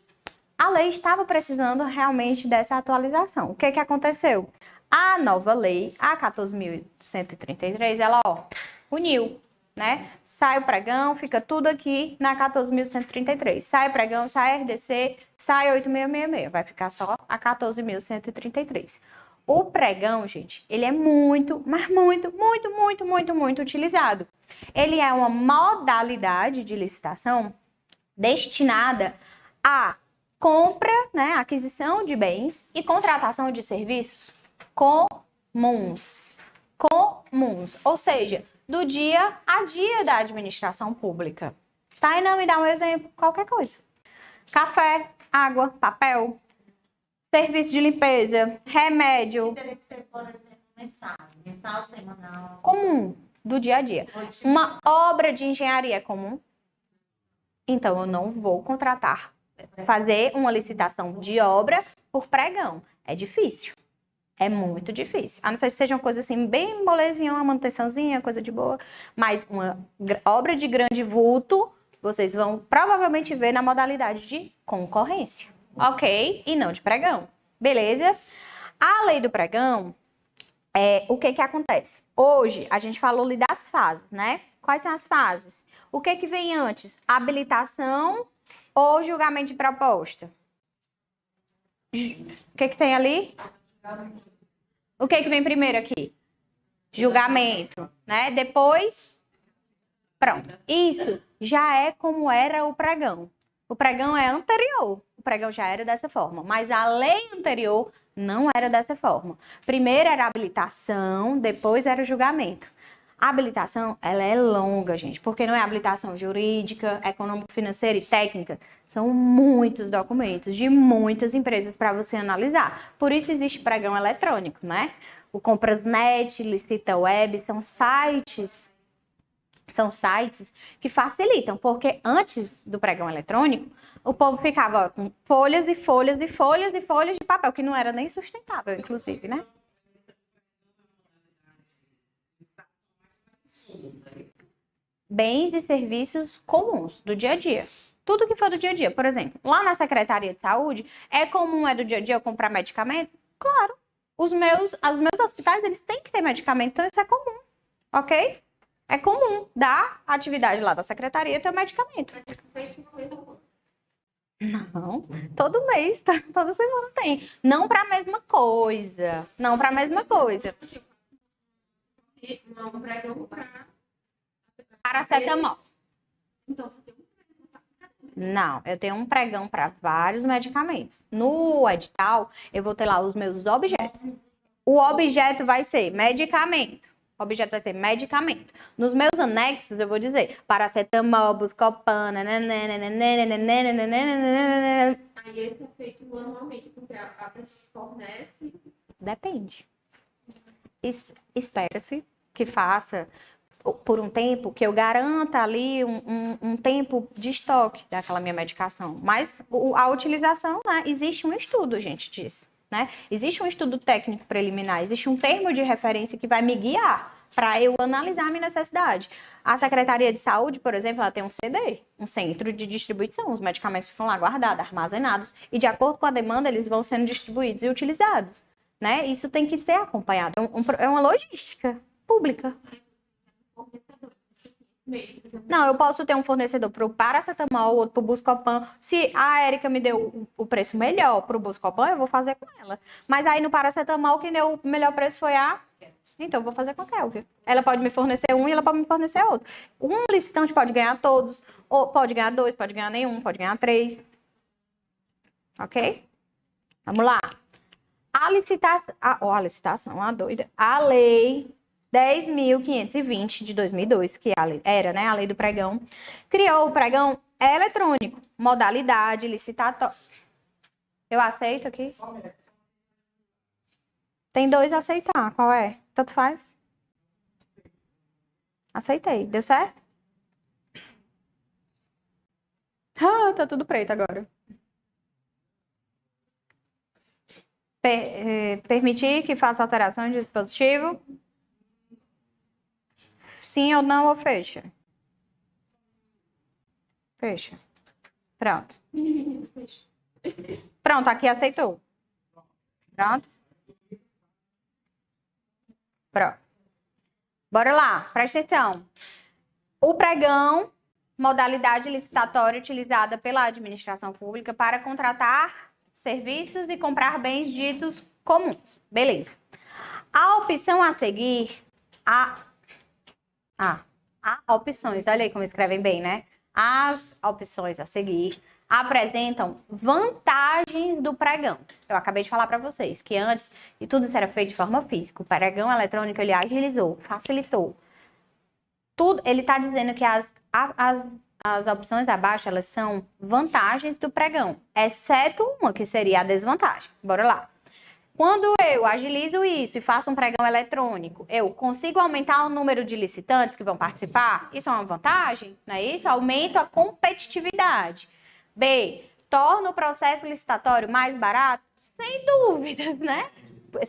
a lei estava precisando realmente dessa atualização. O que aconteceu? A nova lei, a 14.133, ela, uniu, né? Sai o pregão, fica tudo aqui na 14.133. Sai o pregão, sai a RDC, sai 8.666. Vai ficar só a 14.133. O pregão, gente, ele é muito, mas muito utilizado. Ele é uma modalidade de licitação destinada a compra, né, aquisição de bens e contratação de serviços comuns, ou seja, do dia a dia da administração pública. Tá? E não me dá um exemplo, qualquer coisa. Café, água, papel, serviço de limpeza, remédio. Teria que ser, por exemplo, mensal, semanal. Comum, do dia a dia. Uma obra de engenharia comum. Então, eu não vou fazer uma licitação de obra por pregão. É difícil. É muito difícil. A não ser que seja uma coisa assim, bem molezinha, uma manutençãozinha, coisa de boa. Mas uma obra de grande vulto, vocês vão provavelmente ver na modalidade de concorrência. Ok? E não de pregão. Beleza? A lei do pregão, o que acontece? Hoje, a gente falou ali das fases, né? Quais são as fases? O que vem antes? Habilitação ou julgamento de proposta? O que tem ali? O que vem primeiro aqui? Julgamento, né? Depois, pronto. Isso já é como era o pregão. O pregão é anterior. O pregão já era dessa forma, mas a lei anterior não era dessa forma. Primeiro era a habilitação, depois era o julgamento. A habilitação, ela é longa, gente, porque não é habilitação jurídica, econômico-financeira e técnica. São muitos documentos de muitas empresas para você analisar. Por isso existe pregão eletrônico, né? O Comprasnet, Licita Web, são sites que facilitam, porque antes do pregão eletrônico, o povo ficava com folhas e folhas e folhas e folhas de papel, que não era nem sustentável, inclusive, né? Bens e serviços comuns do dia a dia. Tudo que for do dia a dia. Por exemplo, lá na Secretaria de Saúde, é comum, do dia a dia, eu comprar medicamento? Claro. Os meus hospitais, eles têm que ter medicamento, então isso é comum, ok? É comum da atividade lá da secretaria ter o medicamento. Não, todo mês, tá? Toda semana tem. Não para a mesma coisa. Não para a mesma coisa. Não, pregão para... Paracetamol. Então, você tem Não, eu tenho um pregão para vários medicamentos. No edital, eu vou ter lá os meus objetos. O objeto vai ser medicamento. O objeto vai ser medicamento. Nos meus anexos, eu vou dizer paracetamol, buscopan, Aí esse é feito anualmente, porque a pessoa fornece. Depende. Espera-se que faça por um tempo, que eu garanta ali um tempo de estoque daquela minha medicação. Mas a utilização, né? Existe um estudo, gente, disso. Né? Existe um estudo técnico preliminar, existe um termo de referência que vai me guiar para eu analisar a minha necessidade. A Secretaria de Saúde, por exemplo, ela tem um CD, um centro de distribuição. Os medicamentos ficam lá guardados, armazenados, e de acordo com a demanda, eles vão sendo distribuídos e utilizados. Né? Isso tem que ser acompanhado. É uma logística pública. Não, eu posso ter um fornecedor para o paracetamol, outro para o Buscopan. Se a Érica me deu o preço melhor para o Buscopan, eu vou fazer com ela. Mas aí no paracetamol, quem deu o melhor preço foi a... Então, eu vou fazer com a Kelvin. Ela pode me fornecer um e ela pode me fornecer outro. Um licitante pode ganhar todos, ou pode ganhar dois, pode ganhar nenhum, pode ganhar três. Ok? Vamos lá. A licitação, a doida. A lei 10.520 de 2002, que era, né, a lei do pregão, criou o pregão eletrônico, modalidade licitatória. Eu aceito aqui? Tem 2 a aceitar. Qual é? Tanto faz. Aceitei. Deu certo? Ah, tá tudo preto agora. Permitir que faça alterações de dispositivo? Sim ou não, ou fecha? Fecha. Pronto. Pronto, aqui aceitou. Pronto. Pronto. Bora lá, presta atenção. O pregão, modalidade licitatória utilizada pela administração pública para contratar serviços e comprar bens ditos comuns. Beleza. A opção a seguir, há opções, olha aí como escrevem bem, né? As opções a seguir apresentam vantagens do pregão. Eu acabei de falar para vocês que antes, e tudo isso era feito de forma física, o pregão eletrônico ele agilizou, facilitou. Tudo, ele está dizendo que as opções abaixo, elas são vantagens do pregão, exceto uma que seria a desvantagem. Bora lá. Quando eu agilizo isso e faço um pregão eletrônico, eu consigo aumentar o número de licitantes que vão participar? Isso é uma vantagem, não é isso? Aumento a competitividade. B, torna o processo licitatório mais barato? Sem dúvidas, né?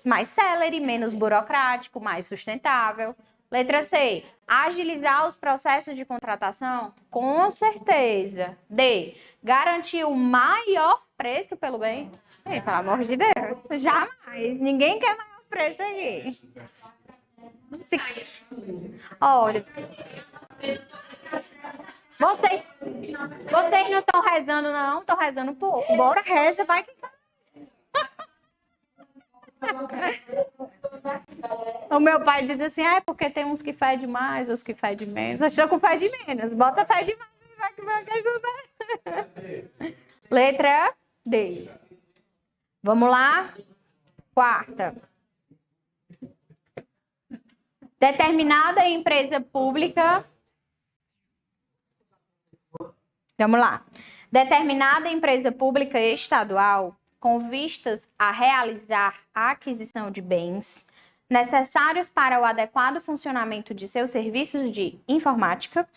Mais célere, menos burocrático, mais sustentável. Letra C, agilizar os processos de contratação? Com certeza. D, garantir o maior preço pelo bem? Ei, pelo amor de Deus, jamais. Ninguém quer maior preço aqui. Olha, vocês não estão rezando, não? Estão rezando pouco. Bora, reza, vai que... O meu pai diz assim, porque tem uns que fedem mais, os que fedem menos. Eu estou com fé de menos. Bota fé de mais e vai que vai ajudar. Letra D. Vamos lá? Quarta. Determinada empresa pública... Vamos lá. Determinada empresa pública estadual, com vistas a realizar a aquisição de bens necessários para o adequado funcionamento de seus serviços de informática,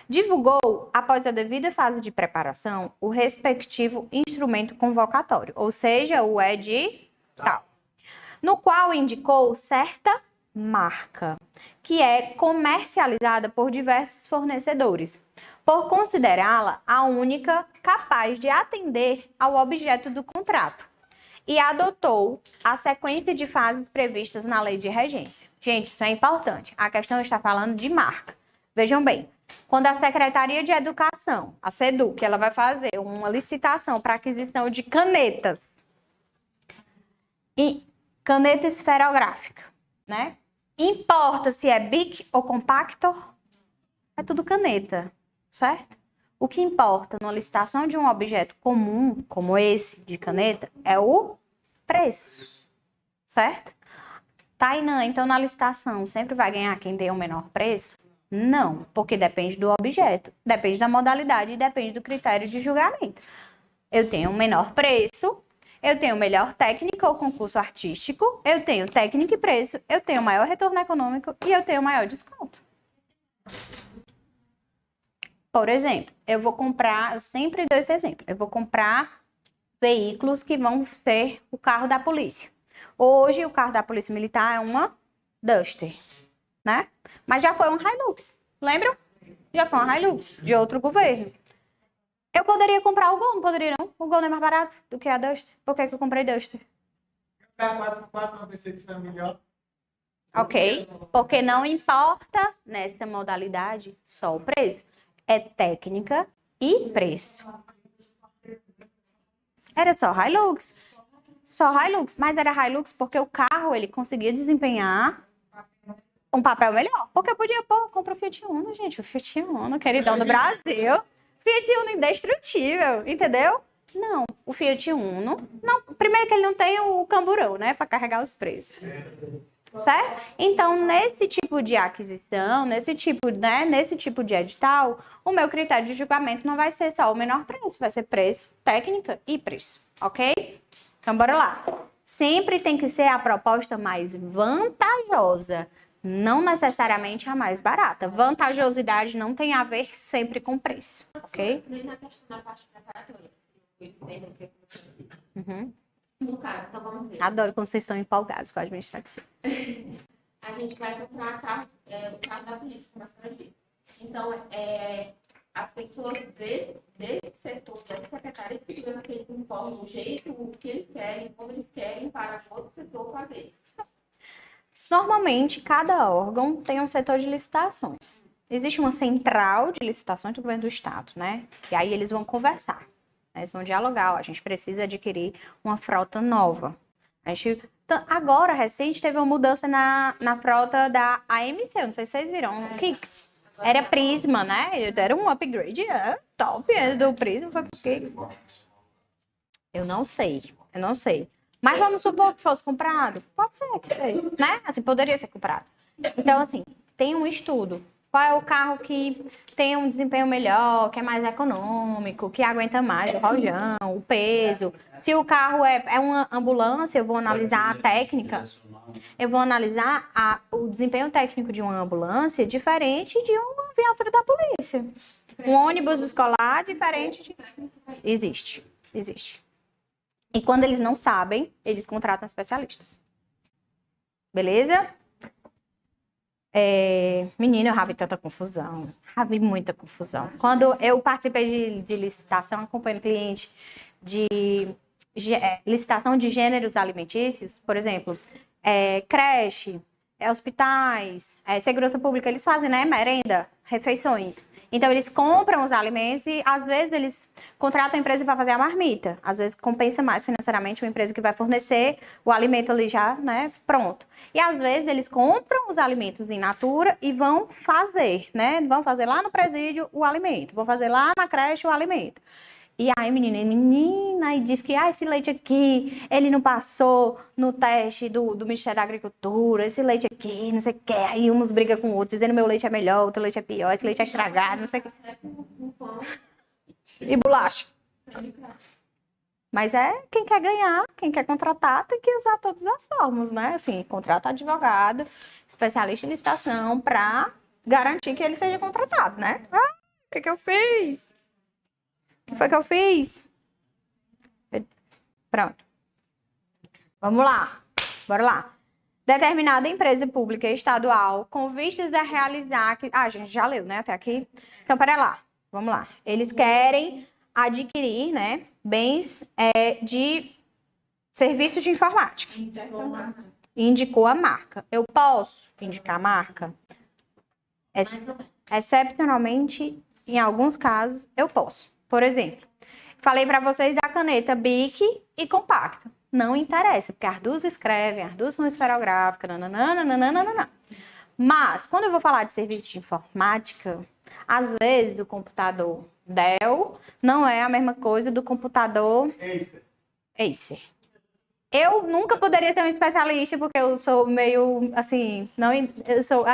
divulgou, após a devida fase de preparação, o respectivo instrumento convocatório, ou seja, o edital, no qual indicou certa marca, que é comercializada por diversos fornecedores, por considerá-la a única capaz de atender ao objeto do contrato, e adotou a sequência de fases previstas na Lei de Regência. Gente, isso é importante. A questão está falando de marca. Vejam bem, quando a Secretaria de Educação, a SEDUC, ela vai fazer uma licitação para aquisição de canetas, e caneta esferográfica, né? Importa se é Bic ou Compactor, é tudo caneta, certo? O que importa numa licitação de um objeto comum, como esse de caneta, é o preço, certo? Tainã, então na licitação sempre vai ganhar quem dê o menor preço? Não, porque depende do objeto, depende da modalidade e depende do critério de julgamento. Eu tenho um menor preço, eu tenho melhor técnica ou concurso artístico, eu tenho técnica e preço, eu tenho maior retorno econômico e eu tenho maior desconto. Por exemplo, eu vou comprar, eu sempre dou esse exemplo, eu vou comprar veículos que vão ser o carro da polícia. Hoje, o carro da polícia militar é uma Duster, né? Mas já foi um Hilux, lembram? Já foi um Hilux de outro governo. Eu poderia comprar o Gol, não poderia não? O Gol não é mais barato do que a Duster. Por que eu comprei Duster? O carro 4x4 uma perseguição melhor. Ok, porque não importa nessa modalidade só o preço. É técnica e preço. Era só Hilux. Só Hilux, mas era Hilux porque o carro ele conseguia desempenhar um papel melhor. Porque eu podia, compra o Fiat Uno, gente. O Fiat Uno, queridão do Brasil. Fiat Uno indestrutível, entendeu? Não, o Fiat Uno, não, primeiro que ele não tem o camburão, né, para carregar os preços. Certo? Então, nesse tipo de aquisição, nesse tipo de edital, o meu critério de julgamento não vai ser só o menor preço, vai ser preço, técnica e preço, ok? Então, bora lá. Sempre tem que ser a proposta mais vantajosa, não necessariamente a mais barata. Vantajosidade não tem a ver sempre com preço, ok? Nem na questão da parte preparatória. Uhum. No caso, então vamos ver. Adoro quando vocês estão empolgados com a administrativa. A gente vai comprar o carro da polícia, como a senhora disse. Então, as pessoas desse setor, dessa secretaria de segurança, que eles informam o jeito, o que eles querem, como eles querem, para outro setor fazer. Normalmente, cada órgão tem um setor de licitações. Existe uma central de licitações do governo do estado, né? E aí eles vão conversar, né? Eles vão dialogar. Ó, a gente precisa adquirir uma frota nova. Agora, recente, teve uma mudança na frota da AMC, não sei se vocês viram, o Kicks. Era Prisma, né? Deram um upgrade, top, do Prisma foi pro Kicks. Eu não sei. Mas vamos supor que fosse comprado? Pode ser que seja, né? Assim, poderia ser comprado. Então, assim, tem um estudo. Qual é o carro que tem um desempenho melhor, que é mais econômico, que aguenta mais o rojão, o peso. Se o carro é uma ambulância, eu vou analisar a técnica. Eu vou analisar o desempenho técnico de uma ambulância diferente de uma viatura da polícia. Um ônibus escolar diferente de... Existe. E quando eles não sabem, eles contratam especialistas. Beleza? Menina, eu já vi tanta confusão. Já vi muita confusão. Quando eu participei de licitação, acompanhando cliente de licitação de gêneros alimentícios, por exemplo, creche, hospitais, segurança pública, eles fazem, né, merenda, refeições. Então, eles compram os alimentos e, às vezes, eles contratam a empresa para fazer a marmita. Às vezes, compensa mais financeiramente uma empresa que vai fornecer o alimento ali já, né, pronto. E, às vezes, eles compram os alimentos in natura e vão fazer, né? Vão fazer lá no presídio o alimento, vão fazer lá na creche o alimento. E aí, menina, e diz que esse leite aqui, ele não passou no teste do Ministério da Agricultura, esse leite aqui, não sei o que. Aí uns brigam com outros, dizendo meu leite é melhor, outro leite é pior, esse leite é estragado, não sei o que. E bolacha. Mas quem quer ganhar, quem quer contratar, tem que usar todas as formas, né? Assim, contrata advogado, especialista em licitação, para garantir que ele seja contratado, né? O que eu fiz? O que foi que eu fiz? Pronto. Vamos lá. Bora lá. Determinada empresa pública estadual com vistas a realizar... a gente já leu, né? Até aqui. Então, pera lá. Vamos lá. Eles querem adquirir, né, bens de serviços de informática. Indicou a marca. Eu posso indicar a marca? Excepcionalmente, em alguns casos, eu posso. Por exemplo, falei para vocês da caneta Bic e compacta. Não interessa, porque as duas escrevem, as duas são esferográficas, nananana. Mas, quando eu vou falar de serviço de informática, às vezes o computador Dell não é a mesma coisa do computador Acer. Eu nunca poderia ser um especialista, porque eu sou meio, assim,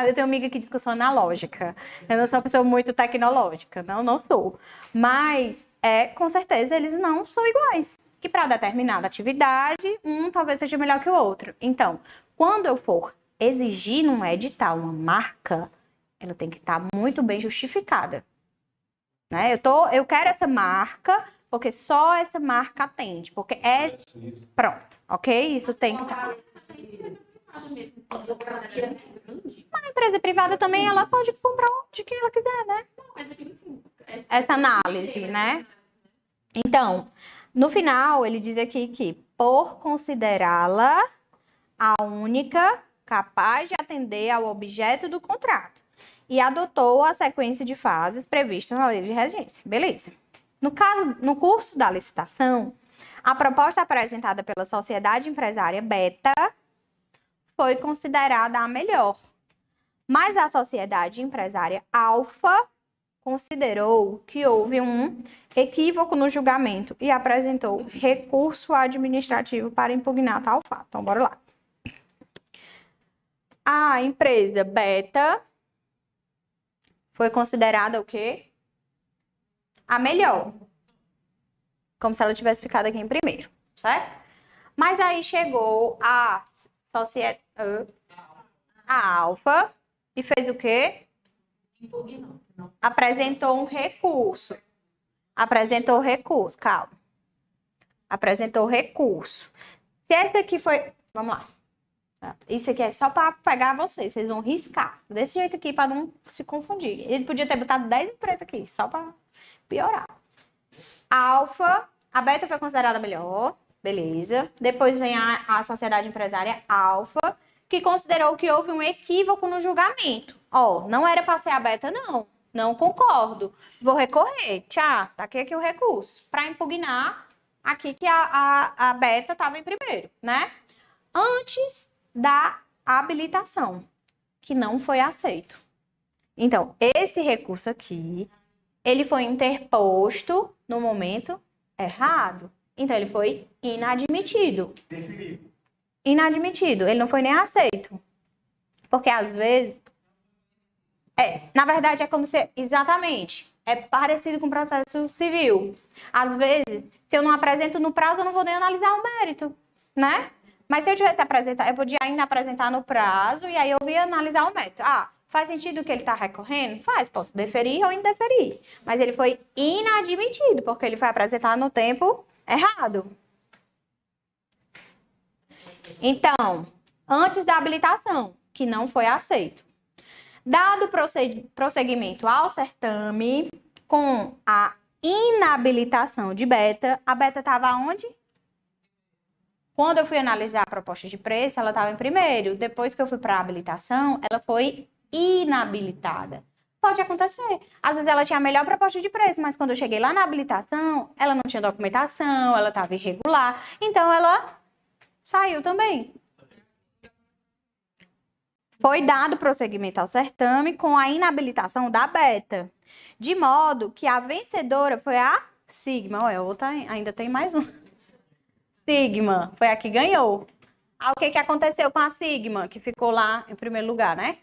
eu tenho amiga que diz que eu sou analógica. Eu não sou uma pessoa muito tecnológica, não sou. Mas, com certeza, eles não são iguais. Que para determinada atividade, um talvez seja melhor que o outro. Então, quando eu for exigir num edital uma marca, ela tem que estar muito bem justificada. Né? Eu quero essa marca, porque só essa marca atende. Porque pronto, ok? Isso tem que estar. A empresa privada também, ela pode comprar de quem ela quiser, né? Essa análise, né? Então, no final, ele diz aqui que, por considerá-la a única capaz de atender ao objeto do contrato, e adotou a sequência de fases previstas na lei de regência. Beleza. No curso da licitação, a proposta apresentada pela sociedade empresária Beta foi considerada a melhor, mas a sociedade empresária Alfa considerou que houve um equívoco no julgamento e apresentou recurso administrativo para impugnar tal fato. Então, bora lá. A empresa Beta foi considerada o quê? A melhor. Como se ela tivesse ficado aqui em primeiro, certo? Mas aí chegou a sociedade, a Alfa, e fez o quê? Apresentou um recurso. Apresentou recurso, calma. Apresentou recurso. Se esse aqui foi... Vamos lá. Isso aqui é só para pegar vocês vão riscar. Desse jeito aqui, para não se confundir. Ele podia ter botado 10 empresas aqui, só para piorar. Alfa, a Beta foi considerada melhor, beleza. Depois vem a sociedade empresária Alfa, que considerou que houve um equívoco no julgamento. Ó, não era para ser a Beta, não. Não concordo. Vou recorrer. Tchau, tá aqui o recurso. Para impugnar aqui que a Beta estava em primeiro, né? Antes da habilitação, que não foi aceito. Então, esse recurso aqui, ele foi interposto no momento errado. Então, ele foi inadmitido. Deferido. Inadmitido. Ele não foi nem aceito. Porque, às vezes... na verdade, é como se... Exatamente. É parecido com o processo civil. Às vezes, se eu não apresento no prazo, eu não vou nem analisar o mérito, né? Mas se eu tivesse apresentado, eu podia ainda apresentar no prazo e aí eu ia analisar o mérito. Ah, faz sentido o que ele está recorrendo? Faz, posso deferir ou indeferir. Mas ele foi inadmitido, porque ele foi apresentado no tempo errado. Então, antes da habilitação, que não foi aceito. Dado prosseguimento ao certame, com a inabilitação de Beta, a Beta estava onde? Quando eu fui analisar a proposta de preço, ela estava em primeiro. Depois que eu fui para a habilitação, ela foi inabilitada. Pode acontecer. Às vezes ela tinha a melhor proposta de preço, mas quando eu cheguei lá na habilitação, ela não tinha documentação, ela estava irregular. Então, ela saiu também. Foi dado prosseguimento ao certame com a inabilitação da Beta. De modo que a vencedora foi a Sigma. Olha, outra ainda tem mais um. Sigma, foi a que ganhou. Ah, o que aconteceu com a Sigma, que ficou lá em primeiro lugar, né?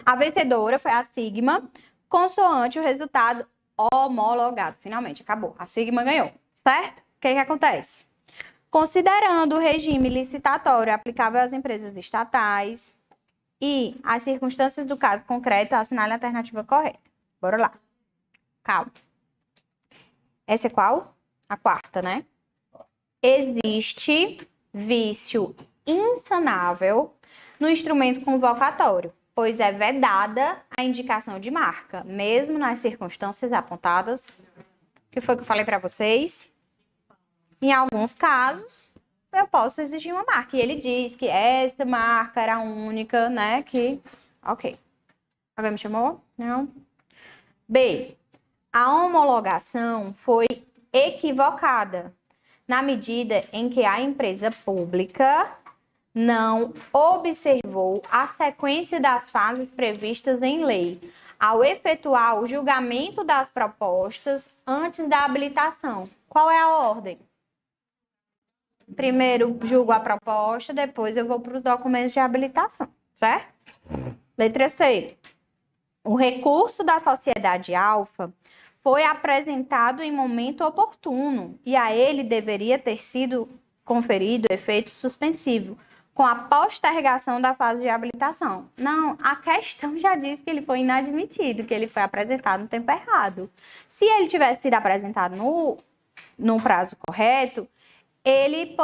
A vencedora foi a Sigma, consoante o resultado homologado. Finalmente, acabou. A Sigma ganhou, certo? O que acontece? Considerando o regime licitatório aplicável às empresas estatais e as circunstâncias do caso concreto, assinale a alternativa correta. Bora lá. Calma. Essa é qual? A quarta, né? Existe vício insanável no instrumento convocatório, pois é vedada a indicação de marca, mesmo nas circunstâncias apontadas, que foi o que eu falei para vocês. Em alguns casos, eu posso exigir uma marca. E ele diz que essa marca era a única, né? Que... Ok. Alguém me chamou? Não? B. A homologação foi equivocada, na medida em que a empresa pública não observou a sequência das fases previstas em lei, ao efetuar o julgamento das propostas antes da habilitação. Qual é a ordem? Primeiro julgo a proposta, depois eu vou para os documentos de habilitação, certo? Letra C. O recurso da sociedade Alfa foi apresentado em momento oportuno e a ele deveria ter sido conferido efeito suspensivo com a postergação da fase de habilitação. Não, a questão já diz que ele foi inadmitido, que ele foi apresentado no tempo errado. Se ele tivesse sido apresentado no prazo correto, ele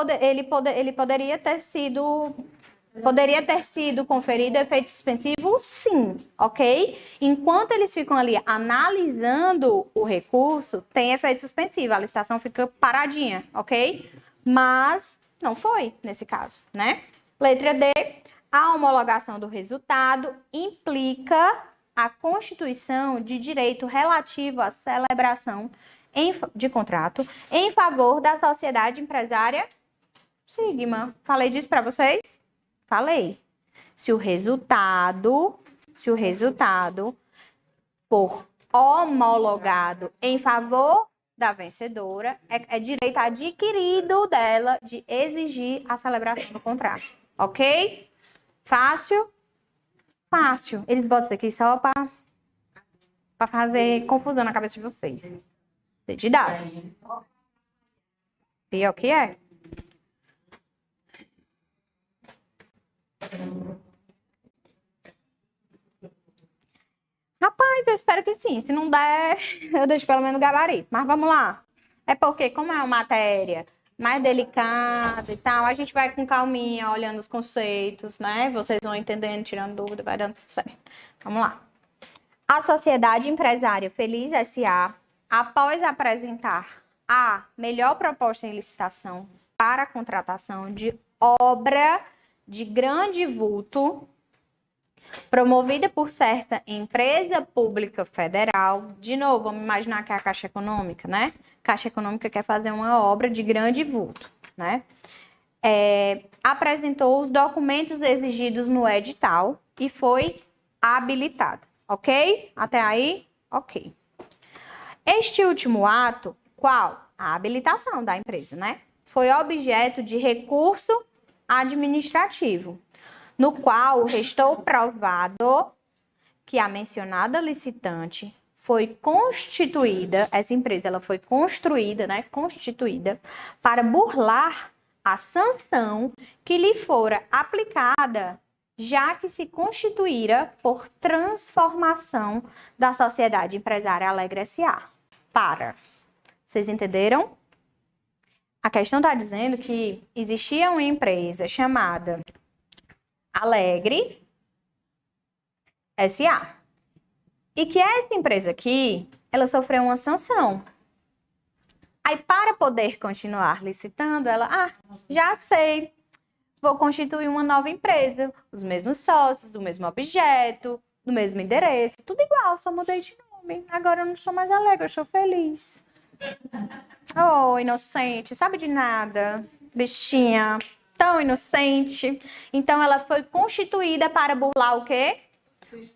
poderia ter sido conferido efeito suspensivo, sim, ok? Enquanto eles ficam ali analisando o recurso, tem efeito suspensivo, a licitação fica paradinha, ok? Mas não foi nesse caso, né? Letra D, a homologação do resultado implica a constituição de direito relativo à celebração de contrato em favor da sociedade empresária Sigma. Falei disso para vocês? Falei. Se o resultado for homologado em favor da vencedora, é direito adquirido dela de exigir a celebração do contrato. Ok? Fácil? Fácil. Eles botam isso aqui só para fazer confusão na cabeça de vocês. Identidade. Pior que é. Rapaz, eu espero que sim. Se não der, eu deixo pelo menos o gabarito. Mas vamos lá. É porque, como é uma matéria mais delicada e tal, a gente vai com calminha, olhando os conceitos, né? Vocês vão entendendo, tirando dúvida, vai dando tudo certo. Vamos lá. A Sociedade Empresária Feliz S.A., após apresentar a melhor proposta em licitação para a contratação de obra de grande vulto, promovida por certa empresa pública federal, de novo, vamos imaginar que é a Caixa Econômica, né? Caixa Econômica quer fazer uma obra de grande vulto, né? Apresentou os documentos exigidos no edital e foi habilitada, ok? Até aí, ok. Este último ato, qual? A habilitação da empresa, né? Foi objeto de recurso administrativo, no qual restou provado que a mencionada licitante foi constituída, essa empresa ela foi construída, né, constituída, para burlar a sanção que lhe fora aplicada, já que se constituíra por transformação da Sociedade Empresária Alegre S.A. Vocês entenderam? A questão está dizendo que existia uma empresa chamada Alegre S.A. E que essa empresa aqui, ela sofreu uma sanção. Aí, para poder continuar licitando, ela, já sei, vou constituir uma nova empresa, os mesmos sócios, o mesmo objeto, do mesmo endereço, tudo igual, só mudei de nome. Agora eu não sou mais Alegre, eu sou feliz. Oh, inocente, sabe de nada, bichinha. Tão inocente. Então, ela foi constituída para burlar o quê?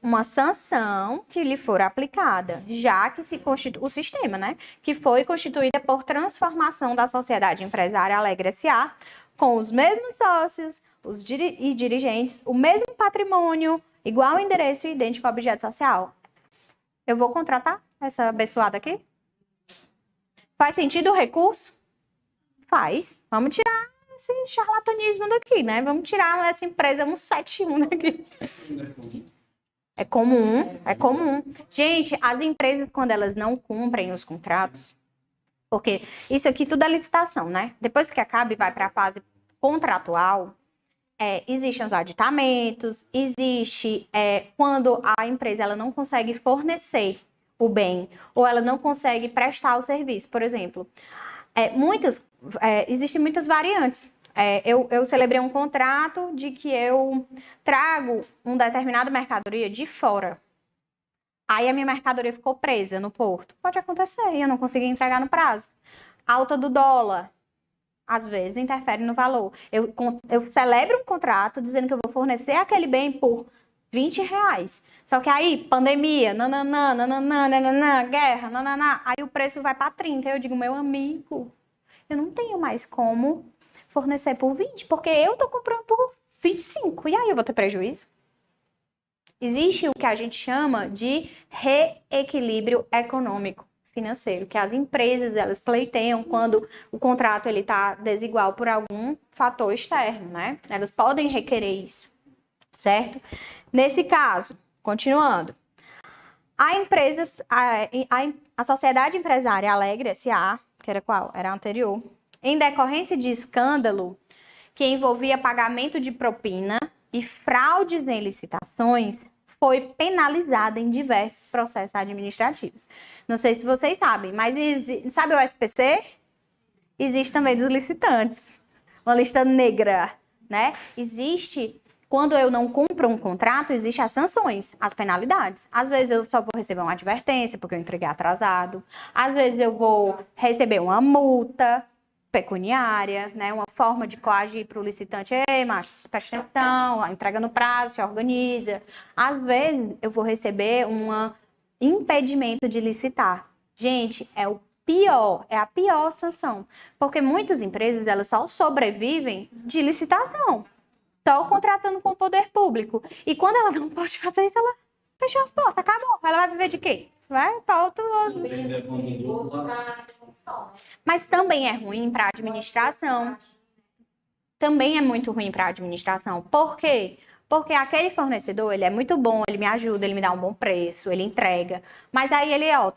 Uma sanção que lhe for aplicada, já que se constitui o sistema, né? Que foi constituída por transformação da Sociedade Empresária Alegre S.A., com os mesmos sócios e dirigentes, o mesmo patrimônio, igual endereço e idêntico objeto social. Eu vou contratar essa abençoada aqui? Faz sentido o recurso? Faz. Vamos tirar esse charlatanismo daqui, né? Vamos tirar essa empresa 171 daqui. É comum. Gente, as empresas, quando elas não cumprem os contratos, porque isso aqui tudo é licitação, né? Depois que acaba e vai para a fase contratual, existem os aditamentos, existe quando a empresa ela não consegue fornecer o bem, ou ela não consegue prestar o serviço, por exemplo. Existem muitas variantes. Eu celebrei um contrato de que eu trago uma determinada mercadoria de fora. Aí a minha mercadoria ficou presa no porto. Pode acontecer, eu não consegui entregar no prazo. Alta do dólar, às vezes, interfere no valor. Eu celebro um contrato dizendo que eu vou fornecer aquele bem por R$20. Só que aí, pandemia, guerra, aí o preço vai para 30. Eu digo, meu amigo, eu não tenho mais como fornecer por 20, porque eu tô comprando por 25. E aí eu vou ter prejuízo? Existe o que a gente chama de reequilíbrio econômico financeiro, que as empresas elas pleiteiam quando o contrato ele tá desigual por algum fator externo, né? Elas podem requerer isso, certo? Nesse caso, continuando, a Sociedade Empresária Alegre S.A., que era qual? Era a anterior, em decorrência de escândalo que envolvia pagamento de propina e fraudes em licitações, foi penalizada em diversos processos administrativos. Não sei se vocês sabem, mas sabe o SPC? Existe também dos licitantes, uma lista negra, né? Existe, quando eu não cumpro um contrato, existem as sanções, as penalidades. Às vezes eu só vou receber uma advertência porque eu entreguei atrasado. Às vezes eu vou receber uma multa pecuniária, né? Uma forma de coagir para o licitante. Ei, macho, presta atenção, entrega no prazo, se organiza. Às vezes eu vou receber um impedimento de licitar. Gente, é a pior sanção. Porque muitas empresas, elas só sobrevivem de licitação. Só contratando com o poder público. E quando ela não pode fazer isso, ela fechou as portas, acabou. Ela vai viver de quê? Vai para outro... Mas também é ruim para a administração. Também é muito ruim para a administração. Por quê? Porque aquele fornecedor, ele é muito bom, ele me ajuda, ele me dá um bom preço, ele entrega. Mas aí ele, ó,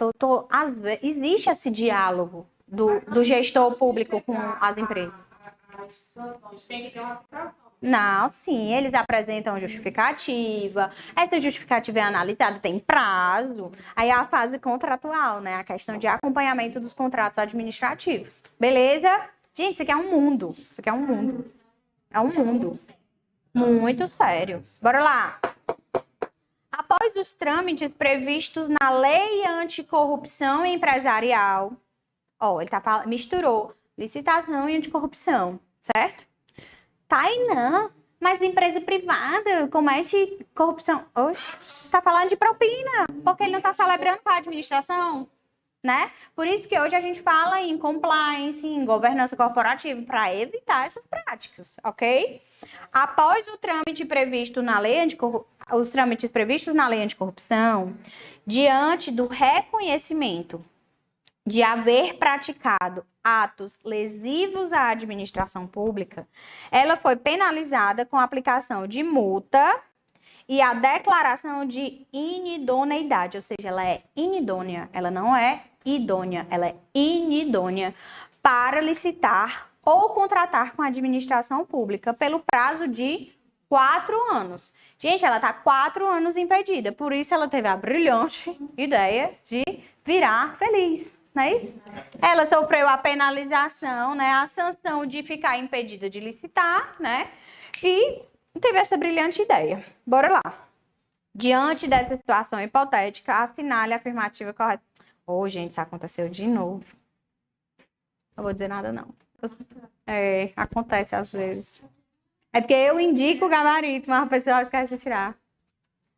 às vezes, existe esse diálogo do gestor público com as empresas. As sanções têm que ter uma aplicação. Não, sim, eles apresentam justificativa. Essa justificativa é analisada, tem prazo. Aí a fase contratual, né? A questão de acompanhamento dos contratos administrativos. Beleza? Gente, isso aqui é um mundo. Isso aqui é um mundo. É um mundo. Muito sério. Bora lá. Após os trâmites previstos na Lei Anticorrupção Empresarial. Ó, ele misturou licitação e anticorrupção, certo? Tainã, mas empresa privada comete corrupção. Oxe, tá falando de propina, porque ele não tá celebrando com a administração, né? Por isso que hoje a gente fala em compliance, em governança corporativa, para evitar essas práticas, ok? Após o trâmite previsto na lei os trâmites previstos na lei anticorrupção, diante do reconhecimento de haver praticado atos lesivos à administração pública, ela foi penalizada com a aplicação de multa e a declaração de inidoneidade, ou seja, ela é inidônea, ela não é idônea, ela é inidônea para licitar ou contratar com a administração pública pelo prazo de 4 anos. Gente, ela está 4 anos impedida, por isso ela teve a brilhante ideia de virar feliz. Não é isso? Ela sofreu a penalização, né, a sanção de ficar impedida de licitar, né, e teve essa brilhante ideia. Bora lá. Diante dessa situação hipotética, assinale a afirmativa correta. Gente, isso aconteceu de novo. Não vou dizer nada, não. Acontece às vezes. É porque eu indico o gabarito, mas a pessoa esquece de tirar.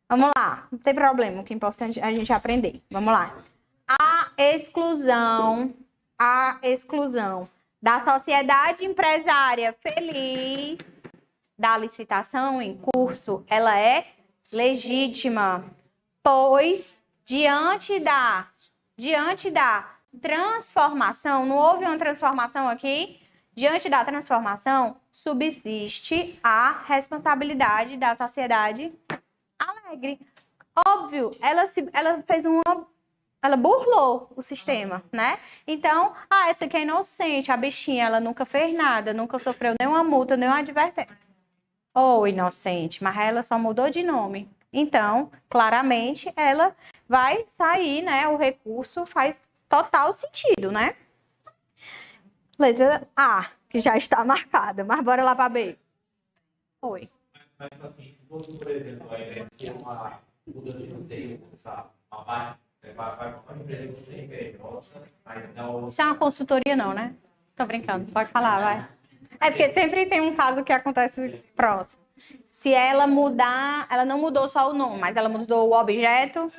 Vamos lá. Não tem problema, o que é importante é a gente aprender. Vamos lá. A exclusão da sociedade empresária feliz da licitação em curso, ela é legítima, pois diante da transformação, não houve uma transformação aqui? Diante da transformação, subsiste a responsabilidade da sociedade alegre. Óbvio, ela fez ela burlou o sistema, né? Então, essa aqui é inocente, a bichinha, ela nunca fez nada, nunca sofreu nenhuma multa, nenhuma advertência. Inocente, mas ela só mudou de nome. Então, claramente, ela vai sair, né? O recurso faz total sentido, né? Letra A, que já está marcada, mas bora lá para B. Mas assim, se fosse, por exemplo, ter uma mudança de conselho, uma parte, vai para uma empresa que tem PJ, mas não... Isso é uma consultoria não, né? Tô brincando, pode falar, vai. É porque sempre tem um caso que acontece próximo. Se ela mudar, ela não mudou só o nome, mas ela mudou o objeto.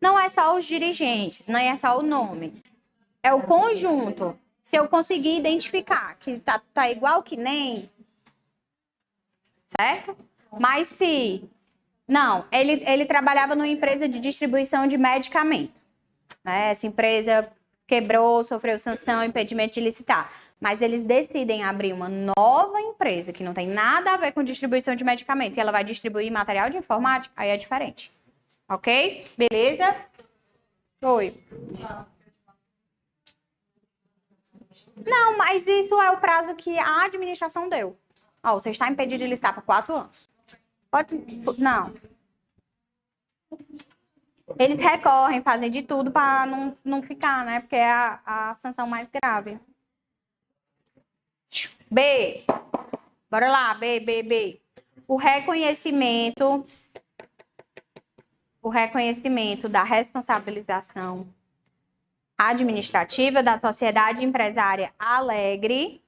Não é só os dirigentes, não é só o nome. É o conjunto. Se eu conseguir identificar que tá igual que nem... Certo? Mas se... Não, ele trabalhava numa empresa de distribuição de medicamento. Né? Essa empresa quebrou, sofreu sanção, impedimento de licitar. Mas eles decidem abrir uma nova empresa que não tem nada a ver com distribuição de medicamento e ela vai distribuir material de informática, aí é diferente. Ok? Beleza? Oi. Não, mas isso é o prazo que a administração deu. Você está impedido de listar por 4 anos. Pode... Não. Eles recorrem, fazem de tudo para não ficar, né? Porque é a sanção mais grave. B. Bora lá, B. O reconhecimento da responsabilização administrativa da sociedade empresária alegre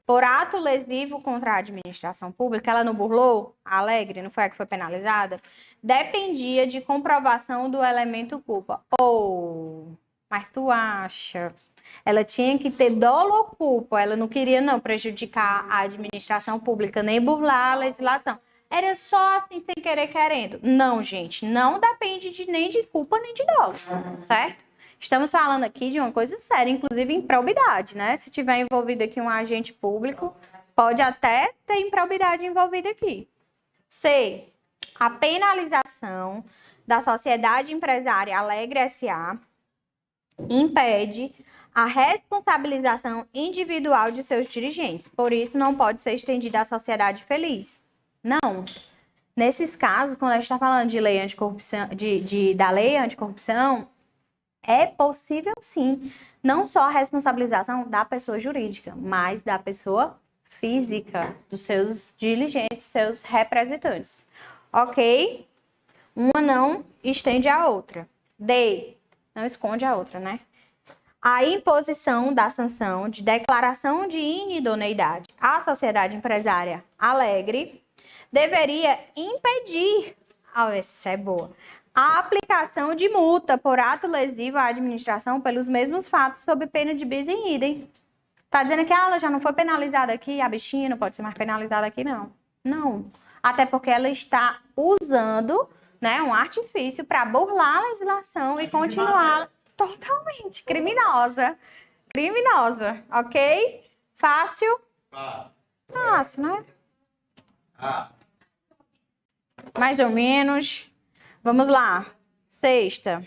por ato lesivo contra a administração pública, ela não burlou? A alegre, não foi a que foi penalizada? Dependia de comprovação do elemento culpa. Mas tu acha? Ela tinha que ter dolo culpa, ela não queria não prejudicar a administração pública, nem burlar a legislação. Era só assim, sem querer, querendo. Não, gente, não depende nem de culpa, nem de dolo, certo? Estamos falando aqui de uma coisa séria, inclusive improbidade, né? Se tiver envolvido aqui um agente público, pode até ter improbidade envolvida aqui. C. A penalização da Sociedade Empresária Alegre S.A. impede a responsabilização individual de seus dirigentes. Por isso, não pode ser estendida à sociedade feliz. Não. Nesses casos, quando a gente está falando de lei anticorrupção, da lei anticorrupção, é possível sim, não só a responsabilização da pessoa jurídica, mas da pessoa física, dos seus dirigentes, seus representantes. Ok? Uma não estende a outra. D. Não esconde a outra, né? A imposição da sanção de declaração de inidoneidade à Sociedade Empresária Alegre deveria impedir, essa é boa, a aplicação de multa por ato lesivo à administração pelos mesmos fatos sob pena de bis in idem. Tá dizendo que ela já não foi penalizada aqui, a bichinha não pode ser mais penalizada aqui, não. Não. Até porque ela está usando, né, um artifício para burlar a legislação e continuar totalmente criminosa. Criminosa, ok? Fácil? Fácil, né? Mais ou menos. Vamos lá. Sexta.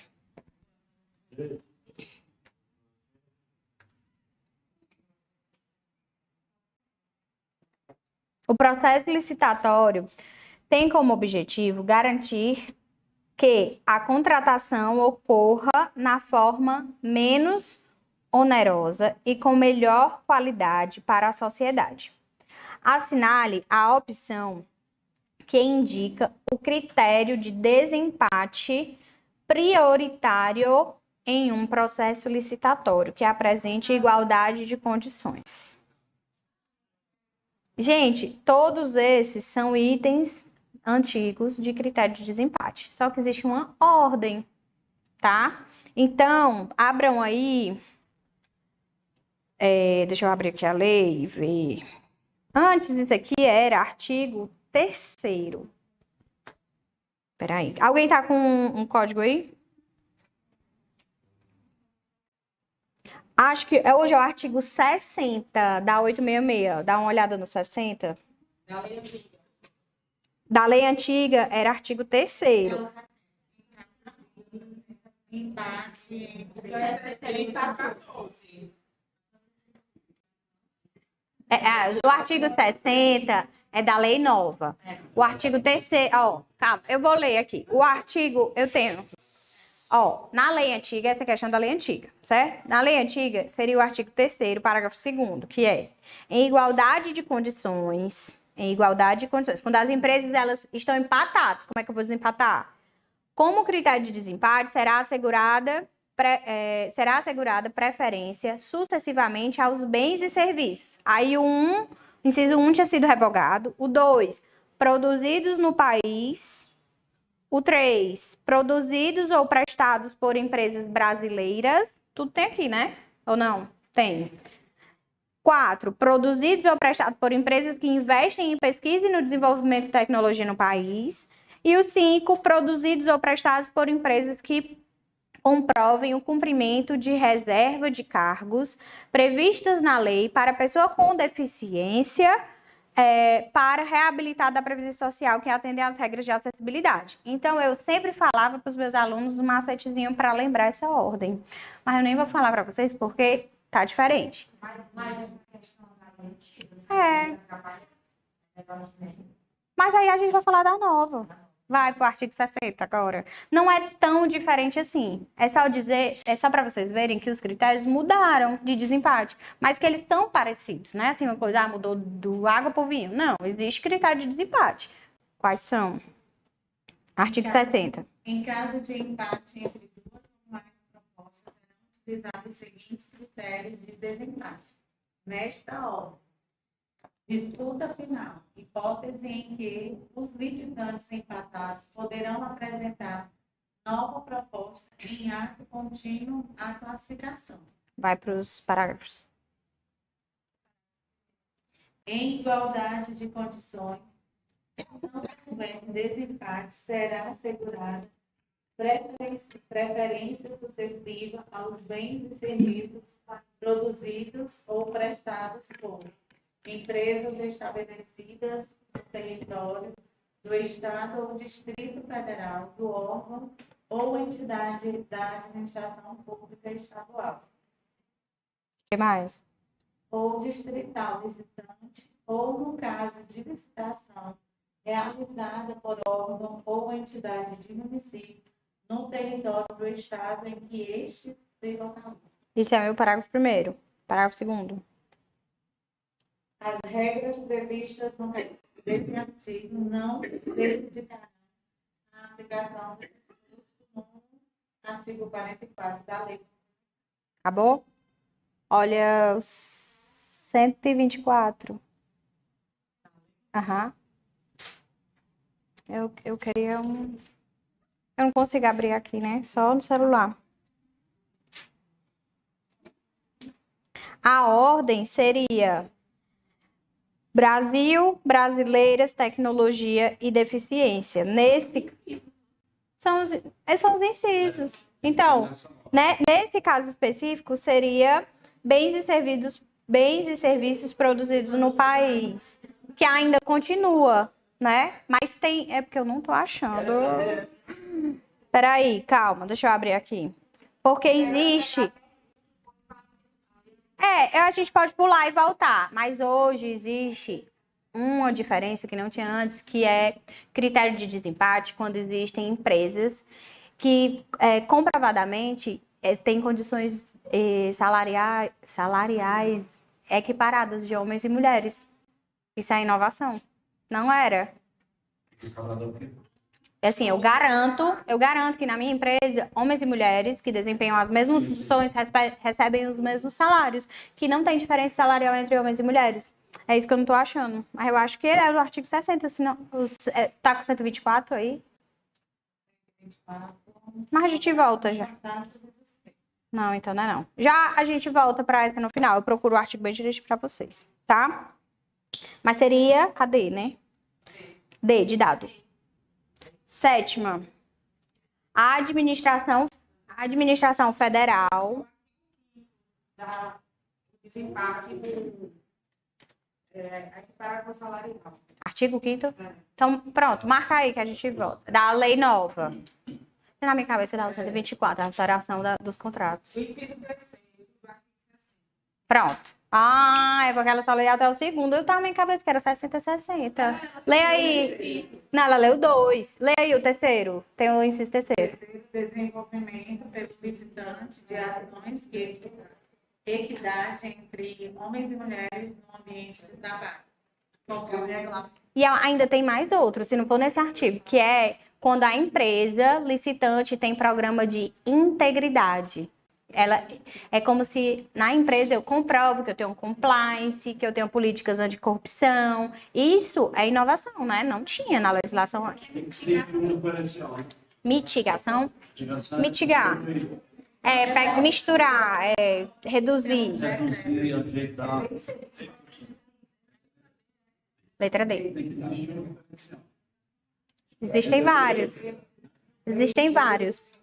O processo licitatório tem como objetivo garantir que a contratação ocorra na forma menos onerosa e com melhor qualidade para a sociedade. Assinale a opção que indica o critério de desempate prioritário em um processo licitatório, que apresente igualdade de condições. Gente, todos esses são itens antigos de critério de desempate, só que existe uma ordem, tá? Então, abram aí, deixa eu abrir aqui a lei e ver. Antes isso aqui era artigo 3º. Peraí, alguém tá com um código aí? Acho que hoje é o artigo 60 da 866. Dá uma olhada no 60. Da lei antiga era artigo 3º. Empate. O artigo 60 é da lei nova. O artigo 3º, ó, calma, eu vou ler aqui. O artigo, eu tenho, ó, na lei antiga, essa é a questão da lei antiga, certo? Na lei antiga, seria o artigo 3º, parágrafo 2º, que é, em igualdade de condições, quando as empresas, elas estão empatadas, como é que eu vou desempatar? Como critério de desempate, será assegurada preferência sucessivamente aos bens e serviços. Aí o inciso 1 tinha sido revogado. O 2, produzidos no país. O 3, produzidos ou prestados por empresas brasileiras. Tudo tem aqui, né? Ou não? Tem. 4, produzidos ou prestados por empresas que investem em pesquisa e no desenvolvimento de tecnologia no país. E o 5, produzidos ou prestados por empresas que comprovem o cumprimento de reserva de cargos previstas na lei para pessoa com deficiência para reabilitar da Previdência Social que atendem às regras de acessibilidade. Então, eu sempre falava para os meus alunos um macetezinho para lembrar essa ordem. Mas eu nem vou falar para vocês porque tá diferente. Mas aí a gente vai falar da nova. Vai pro artigo 60 agora. Não é tão diferente assim. É só para vocês verem que os critérios mudaram de desempate, mas que eles estão parecidos, né? Assim, uma coisa, mudou do água pro vinho. Não, existe critério de desempate. Quais são? Artigo 60. Em caso de empate entre duas ou mais propostas, serão utilizados os seguintes critérios de desempate. Nesta ordem. Disputa final. Hipótese em que os licitantes empatados poderão apresentar nova proposta em ato contínuo à classificação. Vai para os parágrafos. Em igualdade de condições, se não houver desempate, será assegurada preferência sucessiva aos bens e serviços produzidos ou prestados por empresas estabelecidas no território do Estado ou Distrito Federal, do órgão ou entidade da administração pública estadual, O que mais? ou distrital licitante, ou no caso de licitação realizada por órgão ou entidade de município no território do Estado em que este se localiza. Isso é o parágrafo 1º. Parágrafo 2º. As regras previstas desse artigo não prejudicarão a aplicação do artigo 44 da lei. Acabou? Olha, o 124. Aham. Eu queria um... Eu não consigo abrir aqui, né? Só no celular. A ordem seria Brasil, brasileiras, tecnologia e deficiência. Esses são os incisos. Então, né, nesse caso específico, seria bens e serviços produzidos no país, que ainda continua, né? Mas tem, é porque eu não tô achando. Peraí, calma, deixa eu abrir aqui. Porque existe. A gente pode pular e voltar, mas hoje existe uma diferença que não tinha antes, que é critério de desempate, quando existem empresas que comprovadamente têm condições salariais equiparadas de homens e mulheres. Isso é inovação. Não era. Assim, eu garanto que na minha empresa, homens e mulheres que desempenham as mesmas funções recebem os mesmos salários, que não tem diferença salarial entre homens e mulheres. É isso que eu não tô achando. Mas eu acho que ele é do artigo 60, senão, tá com 124 aí? 24. Mas a gente volta já. Não, então não é não. Já a gente volta para essa no final. Eu procuro o artigo bem direitinho para vocês, tá? Mas seria a D, né? D, de dado. 7ª. A administração federal. Da desempate do equiparação salarial. Artigo 5º. Então, pronto, marca aí que a gente volta. Da lei nova. Na minha cabeça dá o 124, a restauração dos contratos. O inciso 3º. Pronto. É porque ela só leu até o 2º. Eu tava na minha cabeça que era 60. Leia aí. Não, ela leu 2. Leia aí o 3º. Tem o inciso 3º. Desenvolvimento pelo licitante de ações que equidade entre homens e mulheres no ambiente de trabalho. Conforme a regulamento. E ainda tem mais outro, se não for nesse artigo, que é quando a empresa licitante tem programa de integridade. Ela é como se na empresa eu comprovo que eu tenho um compliance, que eu tenho políticas anticorrupção. Isso é inovação, né? Não tinha na legislação antes. Tem que ser de um diferencial, né? Mitigação. Mitigar. Misturar, reduzir. Reduzir, ajeitar. Letra D. Tem que existir um diferencial. Existem vários.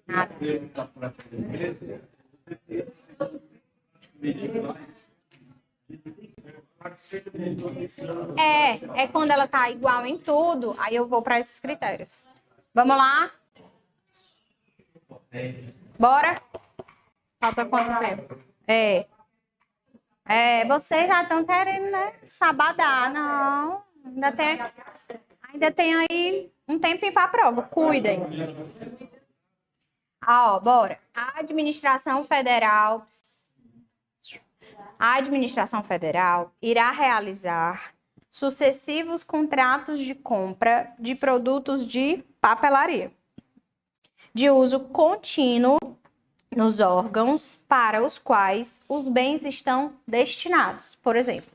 Nada. É quando ela tá igual em tudo, aí eu vou para esses critérios. Vamos lá? Bora? Falta quanto tempo? Vocês já estão querendo, né? Sabadar, não. Ainda tem aí um tempinho para a prova. Cuidem. Bora. A administração federal irá realizar sucessivos contratos de compra de produtos de papelaria de uso contínuo nos órgãos para os quais os bens estão destinados. Por exemplo,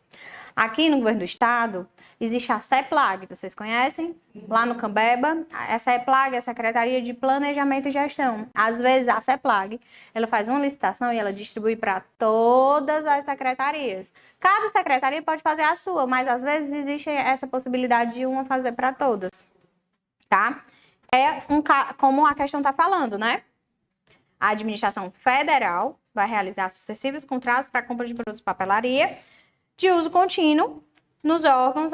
aqui no governo do estado existe a CEPLAG, vocês conhecem? Lá no Cambeba, a CEPLAG é a Secretaria de Planejamento e Gestão. Às vezes a CEPLAG, ela faz uma licitação e ela distribui para todas as secretarias. Cada secretaria pode fazer a sua, mas às vezes existe essa possibilidade de uma fazer para todas, tá? Como a questão está falando, né? A administração federal vai realizar sucessivos contratos para compra de produtos de papelaria de uso contínuo nos órgãos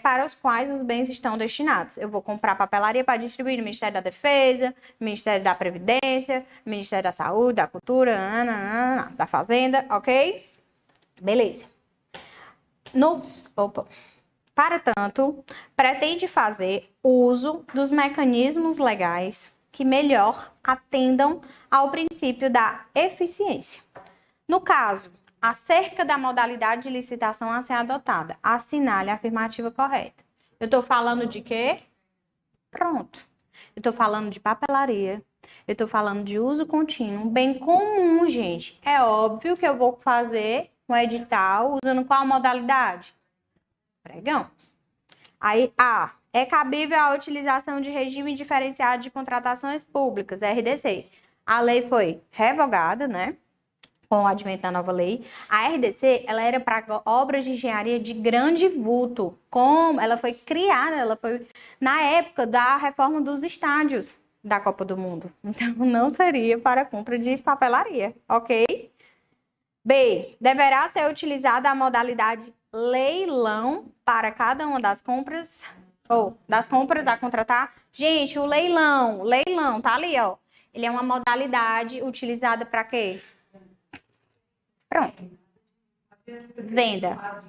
para os quais os bens estão destinados. Eu vou comprar papelaria para distribuir no Ministério da Defesa, Ministério da Previdência, Ministério da Saúde, da Cultura, da Fazenda, ok? Beleza. Para tanto, pretende fazer uso dos mecanismos legais que melhor atendam ao princípio da eficiência. No caso, acerca da modalidade de licitação a ser adotada, assinale a afirmativa correta. Eu estou falando de quê? Pronto. Eu estou falando de papelaria. Eu estou falando de uso contínuo, bem comum, gente. É óbvio que eu vou fazer um edital usando qual modalidade? Pregão. Aí, é cabível a utilização de regime diferenciado de contratações públicas, RDC. A lei foi revogada, né? Com o advento da nova lei. A RDC, ela era para obras de engenharia de grande vulto. Como ela foi criada, ela foi na época da reforma dos estádios da Copa do Mundo. Então, não seria para compra de papelaria, ok? B, deverá ser utilizada a modalidade leilão para cada uma das compras, ou das compras a contratar. Gente, o leilão, tá ali, ó. Ele é uma modalidade utilizada para quê? Pronto. Venda.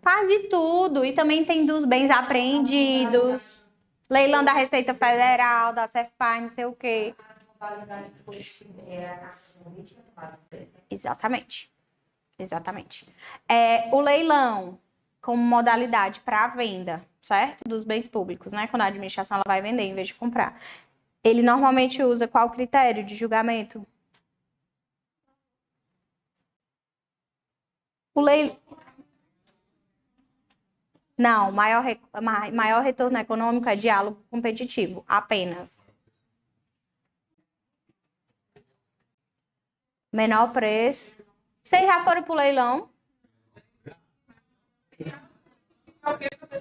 Faz de tudo. E também tem dos bens apreendidos. Leilão da Receita Federal, da Cefaz, não sei o quê. Exatamente. Exatamente. O leilão como modalidade para venda, certo? Dos bens públicos, né? Quando a administração ela vai vender em vez de comprar. Ele normalmente usa qual critério de julgamento? O leilão. Não, maior retorno econômico é diálogo competitivo, apenas. Menor preço. Vocês já foram para o leilão?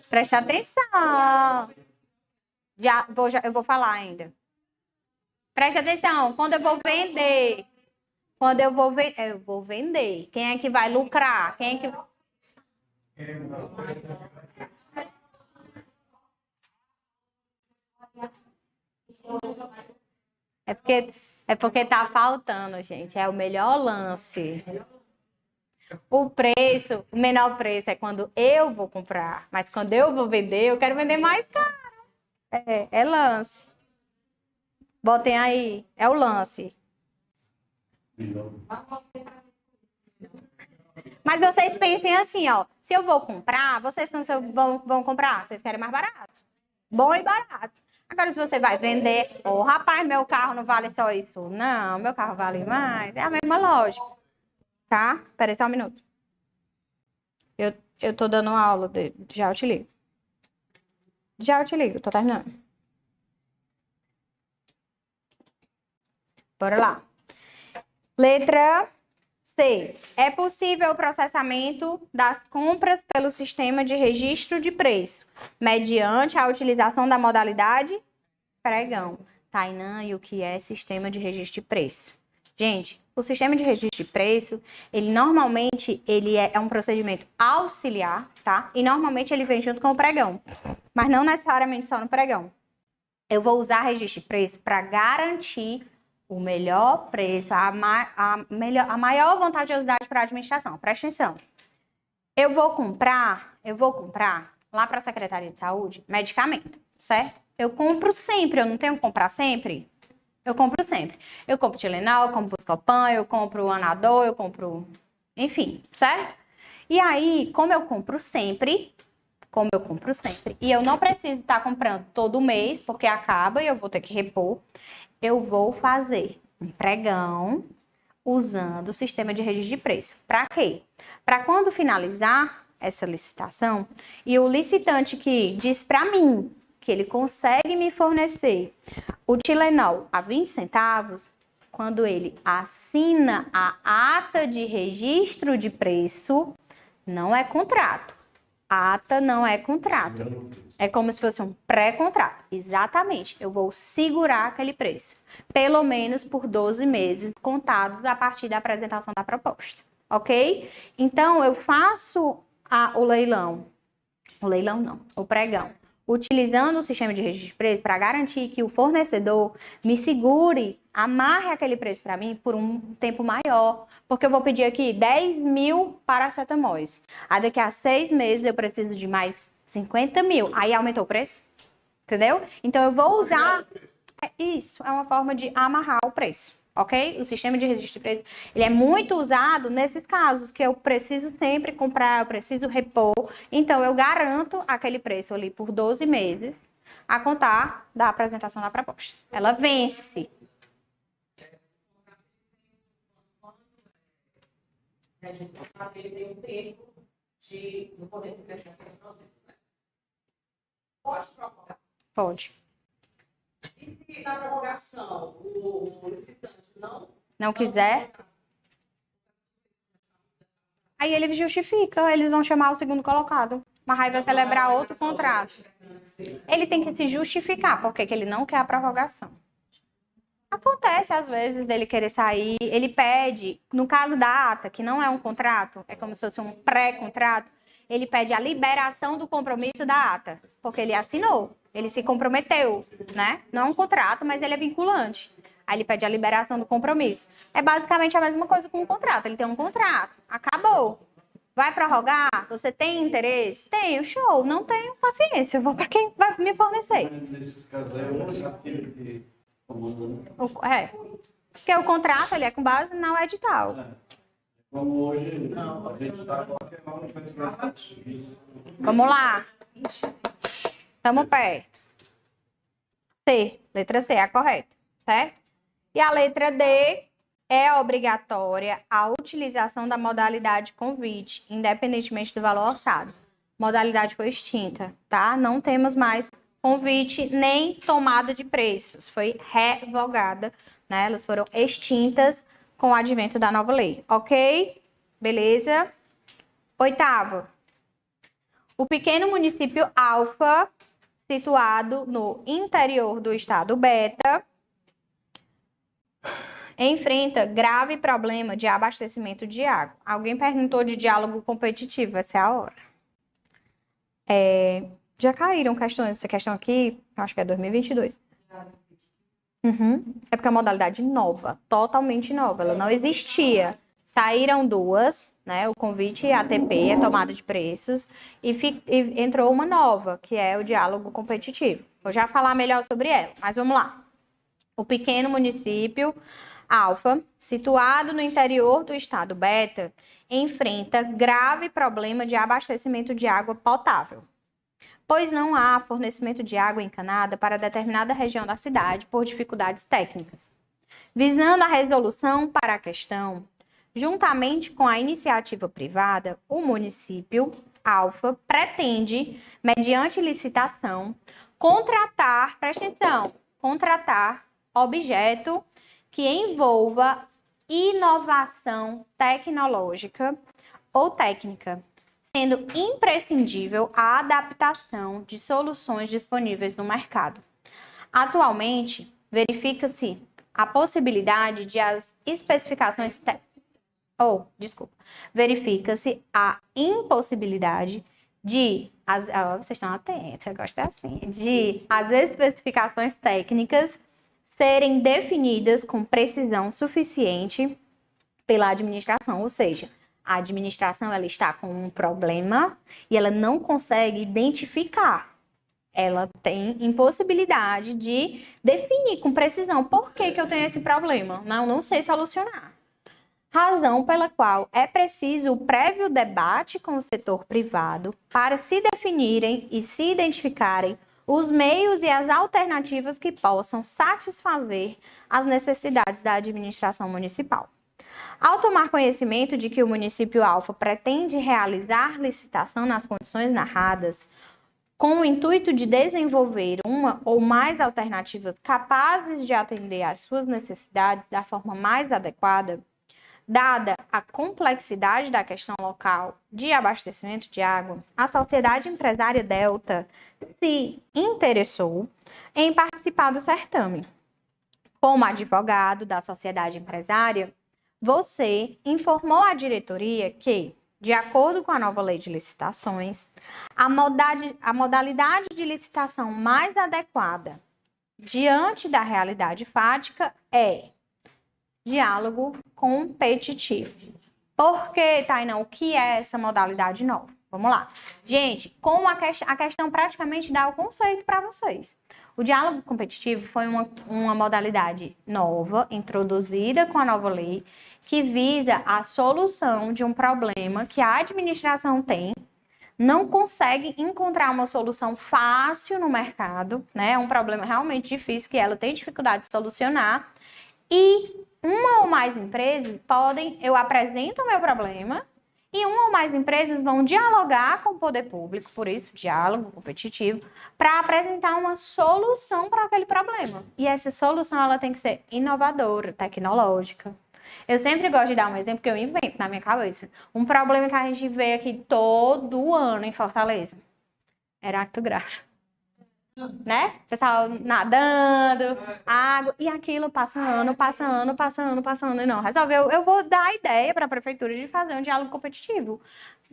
Presta atenção. Eu vou falar ainda. Presta atenção. Quando eu vou vender. Eu vou vender. Quem é que vai lucrar? Quem é que... É porque tá faltando, gente. É o melhor lance. O menor preço é quando eu vou comprar. Mas quando eu vou vender, eu quero vender mais caro. É lance. Botem aí. É o lance. Mas vocês pensem assim, ó. Se eu vou comprar, vocês quando vão comprar, vocês querem mais barato. Bom e barato. Agora, se você vai vender, rapaz, meu carro não vale só isso. Não, meu carro vale mais. É a mesma lógica. Tá? Espera aí só um minuto. Eu tô dando aula, já eu te ligo. Tô terminando. Bora lá. Letra C. É possível o processamento das compras pelo sistema de registro de preço, mediante a utilização da modalidade pregão. Tainã, e o que é sistema de registro de preço? Gente, o sistema de registro de preço, ele normalmente é um procedimento auxiliar, tá? E normalmente ele vem junto com o pregão, mas não necessariamente só no pregão. Eu vou usar registro de preço para garantir o melhor preço, a maior vantajosidade para a administração. Presta atenção. Eu vou comprar lá para a Secretaria de Saúde medicamento, certo? Eu compro sempre, eu não tenho que comprar sempre? Eu compro sempre. Eu compro Tilenol, eu compro Buscopan, eu compro Anadol, eu compro... Enfim, certo? E aí, como eu compro sempre, e eu não preciso estar comprando todo mês, porque acaba e eu vou ter que repor, eu vou fazer um pregão usando o sistema de registro de preço. Para quê? Para quando finalizar essa licitação e o licitante que diz para mim que ele consegue me fornecer o Tilenol a 20 centavos, quando ele assina a ata de registro de preço, não é contrato, Ata não é contrato. É como se fosse um pré-contrato. Exatamente. Eu vou segurar aquele preço. Pelo menos por 12 meses, contados a partir da apresentação da proposta. Ok? Então, eu faço o leilão. O leilão não, o pregão. Utilizando o sistema de registro de preço para garantir que o fornecedor me segure, amarre aquele preço para mim por um tempo maior. Porque eu vou pedir aqui 10 mil paracetamóis. Aí daqui a 6 meses eu preciso de mais 50 mil. Aí aumentou o preço. Entendeu? Então eu vou usar... Isso é uma forma de amarrar o preço. Ok? O sistema de registro de preço, ele é muito usado nesses casos que eu preciso sempre comprar, eu preciso repor. Então, eu garanto aquele preço ali por 12 meses a contar da apresentação da proposta. Ela vence. Ele tem um tempo de não poder se fechar. Pode prorrogar. Pode. E se na prorrogação o licitante Não quiser, aí ele justifica, eles vão chamar o segundo colocado. Mas aí vai celebrar outro contrato. Ele tem que se justificar porque que ele não quer a prorrogação. Acontece, às vezes, dele querer sair, ele pede, no caso da ata, que não é um contrato, é como se fosse um pré-contrato, ele pede a liberação do compromisso da ata, porque ele assinou, ele se comprometeu, né? Não é um contrato, mas ele é vinculante. Aí ele pede a liberação do compromisso. É basicamente a mesma coisa com um contrato, ele tem um contrato, acabou. Vai prorrogar? Você tem interesse? Tenho, show. Não tenho, paciência, eu vou para quem vai me fornecer. Nesses casos aí, eu já tive que... Porque o contrato ele é com base no edital. Como hoje, a gente está com aquela... Vamos lá. Estamos perto. C. Letra C é a correta, certo? E a letra D é obrigatória a utilização da modalidade convite, independentemente do valor orçado. Modalidade foi extinta, tá? Não temos mais convite nem tomada de preços. Foi revogada, né? Elas foram extintas com o advento da nova lei, ok? Beleza? Oitavo. O pequeno município alfa, situado no interior do estado beta, enfrenta grave problema de abastecimento de água. Alguém perguntou de diálogo competitivo, essa é a hora. Já caíram questões, essa questão aqui, acho que é 2022. É porque é uma modalidade nova, totalmente nova, ela não existia. Saíram duas, né, o convite ATP, a tomada de preços, e entrou uma nova, que é o diálogo competitivo. Vou já falar melhor sobre ela, mas vamos lá. O pequeno município alfa, situado no interior do estado beta, enfrenta grave problema de abastecimento de água potável, pois não há fornecimento de água encanada para determinada região da cidade por dificuldades técnicas. Visando a resolução para a questão, juntamente com a iniciativa privada, o município alfa pretende, mediante licitação, contratar, presta atenção, contratar objeto que envolva inovação tecnológica ou técnica, sendo imprescindível a adaptação de soluções disponíveis no mercado. Atualmente, verifica-se a possibilidade de as especificações verifica-se a impossibilidade de, vocês estão atentos, eu gosto assim, de as especificações técnicas serem definidas com precisão suficiente pela administração, ou seja, a administração ela está com um problema e ela não consegue identificar. Ela tem impossibilidade de definir com precisão por que eu tenho esse problema. Não sei solucionar. Razão pela qual é preciso o prévio debate com o setor privado para se definirem e se identificarem os meios e as alternativas que possam satisfazer as necessidades da administração municipal. Ao tomar conhecimento de que o município alfa pretende realizar licitação nas condições narradas, com o intuito de desenvolver uma ou mais alternativas capazes de atender às suas necessidades da forma mais adequada, Dada a complexidade da questão local de abastecimento de água, a Sociedade Empresária Delta se interessou em participar do certame. Como advogado da sociedade empresária, você informou à diretoria que, de acordo com a nova lei de licitações, a modalidade de licitação mais adequada diante da realidade fática é diálogo competitivo. Por que, Tainá, o que é essa modalidade nova? Vamos lá. Gente, como a questão praticamente dá o conceito para vocês. O diálogo competitivo foi uma modalidade nova, introduzida com a nova lei, que visa a solução de um problema que a administração tem, não consegue encontrar uma solução fácil no mercado, né? É um problema realmente difícil que ela tem dificuldade de solucionar. E uma ou mais empresas eu apresento o meu problema e uma ou mais empresas vão dialogar com o poder público, por isso, diálogo competitivo, para apresentar uma solução para aquele problema. E essa solução, ela tem que ser inovadora, tecnológica. Eu sempre gosto de dar um exemplo que eu invento na minha cabeça. Um problema que a gente vê aqui todo ano em Fortaleza. Heracto Graça. Né? O pessoal nadando, água, e aquilo passando, e não resolveu. Eu vou dar a ideia para a prefeitura de fazer um diálogo competitivo.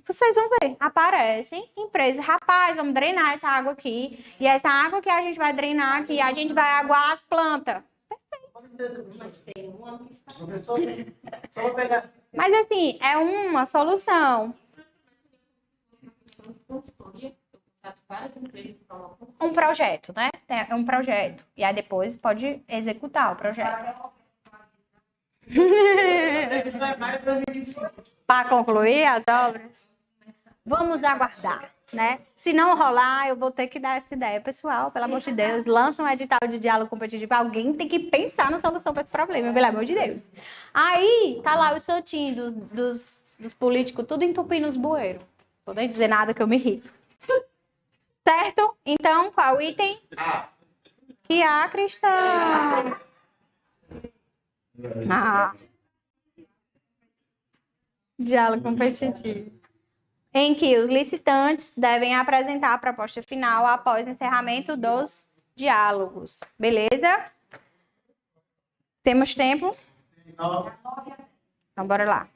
Vocês vão ver, aparecem empresas, rapaz, vamos drenar essa água aqui, e essa água que a gente vai drenar aqui, a gente vai aguar as plantas. Mas assim, é uma solução. Um projeto, né? É um projeto. E aí depois pode executar o projeto. Para concluir as obras, vamos aguardar, né? Se não rolar, eu vou ter que dar essa ideia. Pessoal, pelo amor de Deus, lança um edital de diálogo competitivo. Alguém tem que pensar na solução para esse problema, pelo amor de Deus. Aí, tá lá o santinho dos políticos, tudo entupindo os bueiros. Não vou nem dizer nada que eu me irrito. Certo? Então, qual item? Que a cristã. Diálogo competitivo. Em que os licitantes devem apresentar a proposta final após o encerramento dos diálogos. Beleza? Temos tempo? Então, bora lá.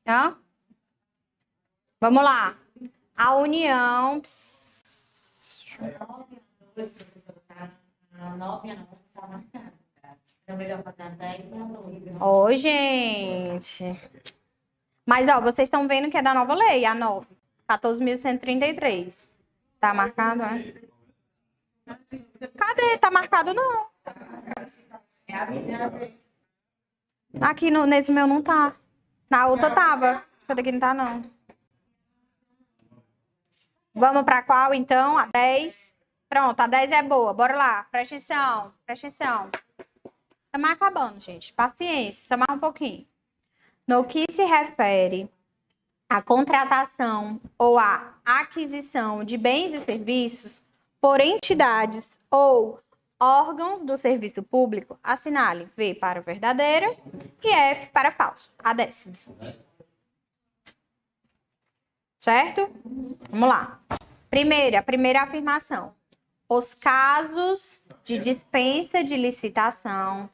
Hã? Vamos lá. A união. Ô, gente. Mas, ó, vocês estão vendo que é da nova lei, a 9. 14.133. Tá marcado, né? Cadê? Tá marcado, não. Aqui nesse meu não tá. Na outra tava. Essa daqui não tá, não. Vamos pra qual, então? A 10. Pronto, a 10 é boa. Bora lá. Presta atenção. Presta atenção. Estamos acabando, gente. Paciência. Só mais um pouquinho. No que se refere à contratação ou à aquisição de bens e serviços por entidades ou órgãos do serviço público, assinale V para verdadeiro e F para falso. A 10ª. Certo? Vamos lá. A primeira afirmação. Os casos de dispensa de licitação.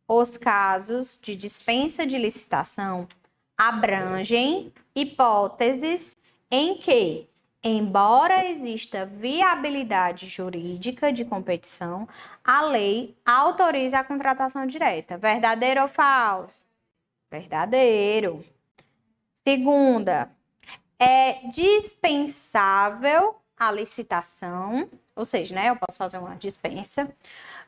Os casos de dispensa de licitação abrangem hipóteses em que, embora exista viabilidade jurídica de competição, a lei autoriza a contratação direta. Verdadeiro ou falso? Verdadeiro. Segunda, é dispensável a licitação, ou seja, né, eu posso fazer uma dispensa,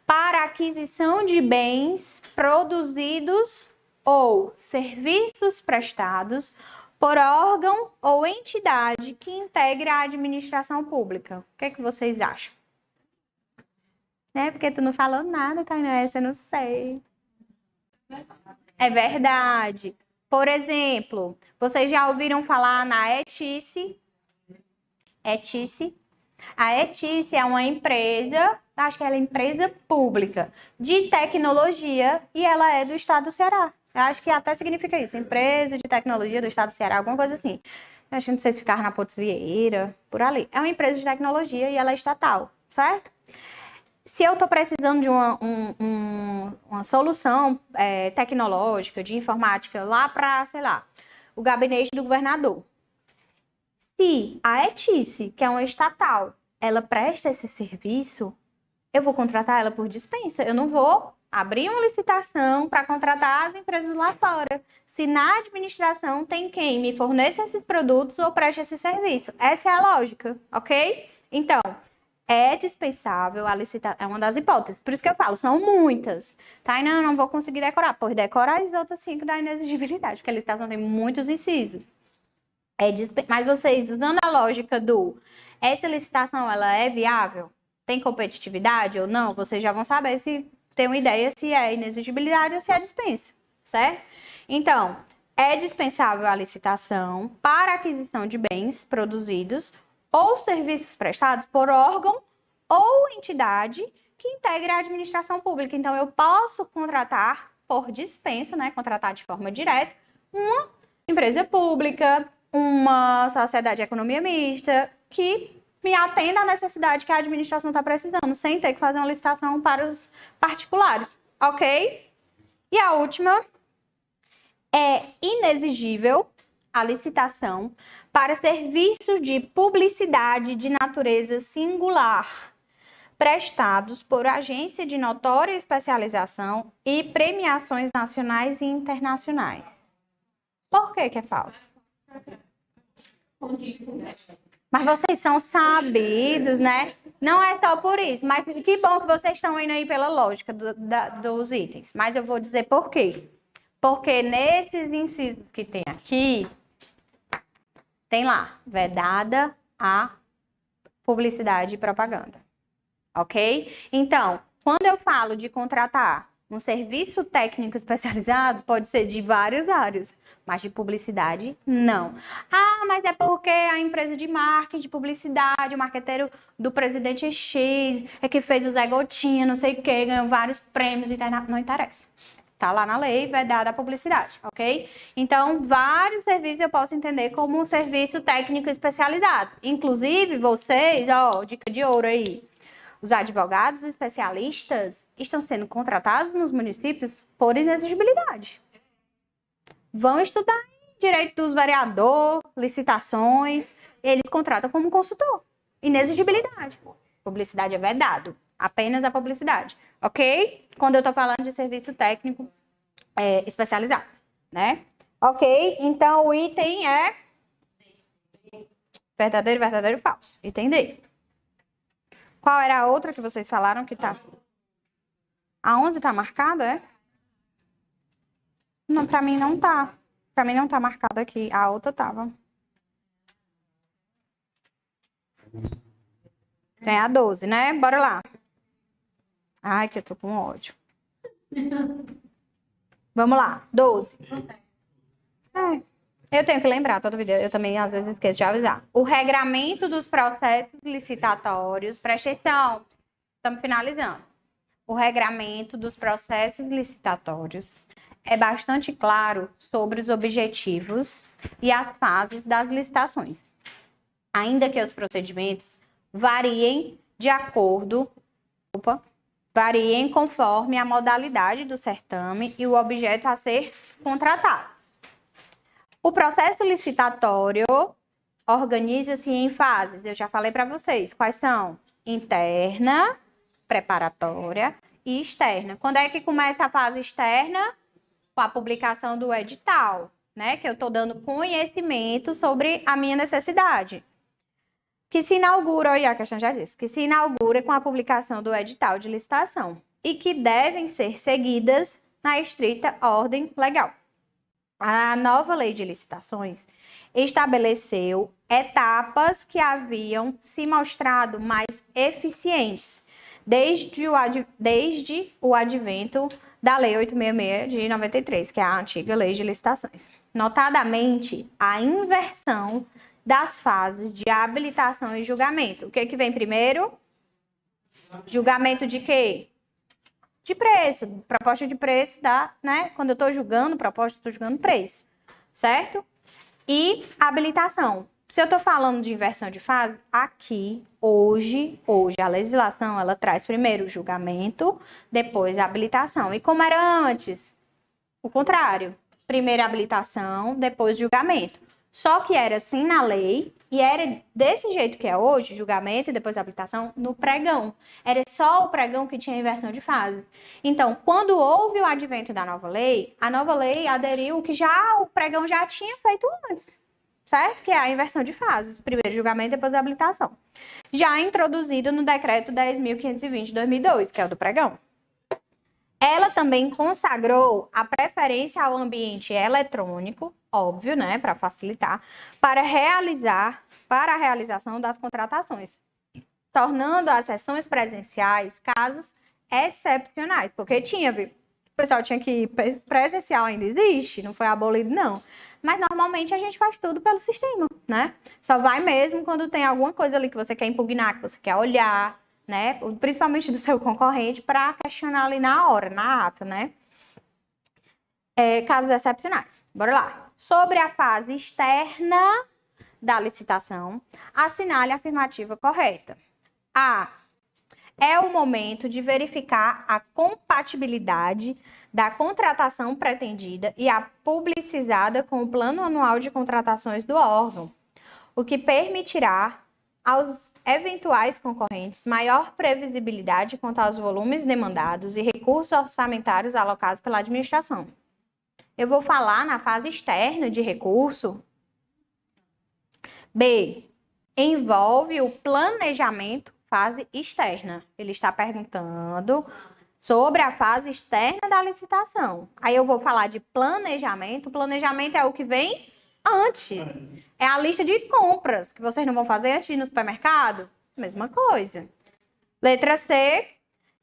para aquisição de bens produzidos ou serviços prestados por órgão ou entidade que integre a administração pública. O que é que vocês acham? Porque tu não falou nada, Tainá, eu não sei. É verdade. Por exemplo, vocês já ouviram falar na ETICE? ETICE. A ETICE é uma empresa Eu acho que ela é empresa pública de tecnologia e ela é do estado do Ceará. Eu acho que até significa isso, empresa de tecnologia do estado do Ceará, alguma coisa assim. Eu acho que não sei se ficar na Pontes Vieira, por ali. É uma empresa de tecnologia e ela é estatal, certo? Se eu estou precisando de uma solução tecnológica, de informática, lá para, sei lá, o gabinete do governador. Se a ETICE, que é uma estatal, ela presta esse serviço, eu vou contratar ela por dispensa. Eu não vou abrir uma licitação para contratar as empresas lá fora. Se na administração tem quem me forneça esses produtos ou preste esse serviço. Essa é a lógica, ok? Então, é dispensável a licitação, é uma das hipóteses. Por isso que eu falo, são muitas. Tá? E não vou conseguir decorar. Pois decora as outras 5 da inexigibilidade, porque a licitação tem muitos incisos. Mas vocês, usando a lógica essa licitação, ela é viável? Tem competitividade ou não? Vocês já vão saber se tem uma ideia se é inexigibilidade ou se é dispensa, certo? Então, é dispensável a licitação para aquisição de bens produzidos ou serviços prestados por órgão ou entidade que integre a administração pública. Então, eu posso contratar por dispensa, né? Contratar de forma direta uma empresa pública, uma sociedade de economia mista que me atenda à necessidade que a administração está precisando, sem ter que fazer uma licitação para os particulares, ok? E a última é inexigível a licitação para serviços de publicidade de natureza singular, prestados por agência de notória especialização e premiações nacionais e internacionais. Por que é falso? Mas vocês são sabidos, né? Não é só por isso, mas que bom que vocês estão indo aí pela lógica dos itens. Mas eu vou dizer por quê. Porque nesses incisos que tem aqui, tem lá, vedada a publicidade e propaganda. Ok? Então, quando eu falo de contratar um serviço técnico especializado, pode ser de várias áreas, mas de publicidade, não. Ah, mas é porque a empresa de marketing, de publicidade, o marqueteiro do presidente X, é que fez o Zé Gotinha, não sei o que, ganhou vários prêmios, não interessa. Tá lá na lei, vedada a publicidade, ok? Então, vários serviços eu posso entender como um serviço técnico especializado. Inclusive, vocês, ó, dica de ouro aí, os advogados especialistas estão sendo contratados nos municípios por inexigibilidade. Vão estudar direito dos vereadores, licitações, eles contratam como consultor. Inexigibilidade. Publicidade é vedado, apenas a publicidade, ok? Quando eu estou falando de serviço técnico especializado, né? Ok, então o item é verdadeiro, verdadeiro, falso. Item D. Qual era a outra que vocês falaram que tá? A 11 tá marcada, é? Não, pra mim não tá. Pra mim não tá marcada aqui. A outra tava. Tem a 12, né? Bora lá. Ai, que eu tô com ódio. Vamos lá. 12. Eu tenho que lembrar todo vídeo. Eu também, às vezes, esqueço de avisar. O regramento dos processos licitatórios. Presta atenção. Estamos finalizando. O regramento dos processos licitatórios é bastante claro sobre os objetivos e as fases das licitações. Ainda que os procedimentos variem variem conforme a modalidade do certame e o objeto a ser contratado. O processo licitatório organiza-se em fases. Eu já falei para vocês quais são: interna, preparatória e externa. Quando é que começa a fase externa? Com a publicação do edital, né? Que eu estou dando conhecimento sobre a minha necessidade. Que se inaugura, aí a questão já disse, que se inaugura com a publicação do edital de licitação e que devem ser seguidas na estrita ordem legal. A nova lei de licitações estabeleceu etapas que haviam se mostrado mais eficientes desde o advento da Lei 866 de 93, que é a antiga lei de licitações. Notadamente, a inversão das fases de habilitação e julgamento. O que vem primeiro? Julgamento de quê? De preço. Proposta de preço dá, né? Quando eu estou julgando proposta, estou julgando preço, certo? E habilitação. Se eu estou falando de inversão de fase, aqui, hoje, a legislação, ela traz primeiro o julgamento, depois a habilitação. E como era antes? O contrário. Primeiro a habilitação, depois julgamento. Só que era assim na lei, e era desse jeito que é hoje, julgamento e depois habilitação, no pregão. Era só o pregão que tinha inversão de fase. Então, quando houve o advento da nova lei, a nova lei aderiu o que já o pregão já tinha feito antes, certo? Que é a inversão de fases. Primeiro julgamento, depois habilitação. Já introduzido no decreto 10.520 de 2002, que é o do pregão. Ela também consagrou a preferência ao ambiente eletrônico, óbvio, né, para facilitar, para a realização das contratações, tornando as sessões presenciais casos excepcionais, porque o pessoal tinha que ir presencial, ainda existe, não foi abolido não, mas normalmente a gente faz tudo pelo sistema, né? Só vai mesmo quando tem alguma coisa ali que você quer impugnar, que você quer olhar, né? Principalmente do seu concorrente, para questionar ali na hora, na ata, né? Casos excepcionais. Bora lá. Sobre a fase externa da licitação, assinale a afirmativa correta. A. É o momento de verificar a compatibilidade da contratação pretendida e a publicizada com o plano anual de contratações do órgão, o que permitirá aos eventuais concorrentes maior previsibilidade quanto aos volumes demandados e recursos orçamentários alocados pela administração. Eu vou falar na fase externa de recurso. B. Envolve o planejamento, fase externa. Ele está perguntando sobre a fase externa da licitação. Aí eu vou falar de planejamento. O planejamento é o que vem antes. É a lista de compras que vocês não vão fazer antes de ir no supermercado? Mesma coisa. Letra C.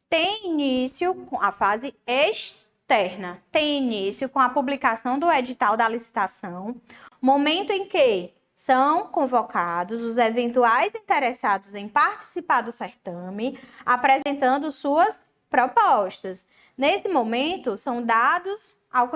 Tem início com a fase externa. Tem início com a publicação do edital da licitação, momento em que são convocados os eventuais interessados em participar do certame, apresentando suas propostas. Nesse momento, são dados ao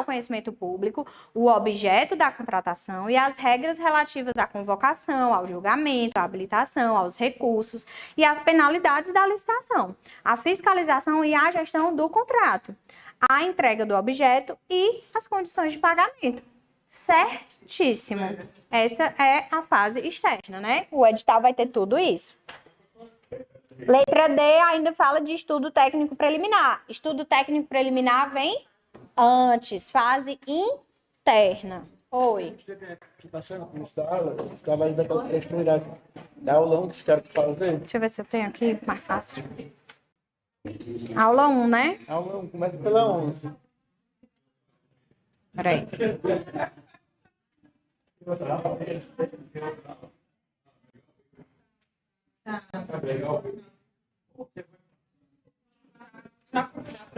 conhecimento público o objeto da contratação e as regras relativas à convocação, ao julgamento, à habilitação, aos recursos e às penalidades da licitação, a fiscalização e a gestão do contrato, a entrega do objeto e as condições de pagamento. Certíssimo. Essa é a fase externa, né? O edital vai ter tudo isso. Letra D ainda fala de estudo técnico preliminar. Estudo técnico preliminar vem antes, fase interna. Oi. Passando por isso da aula, os cavalos daquela prioridade. Da aulão que ficaram para fazer. Deixa eu ver se eu tenho aqui mais fácil. Aula 1, né? Aulão, começa pela 11. Peraí.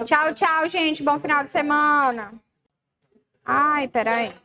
Tchau, tchau, gente. Bom final de semana. Ai, peraí.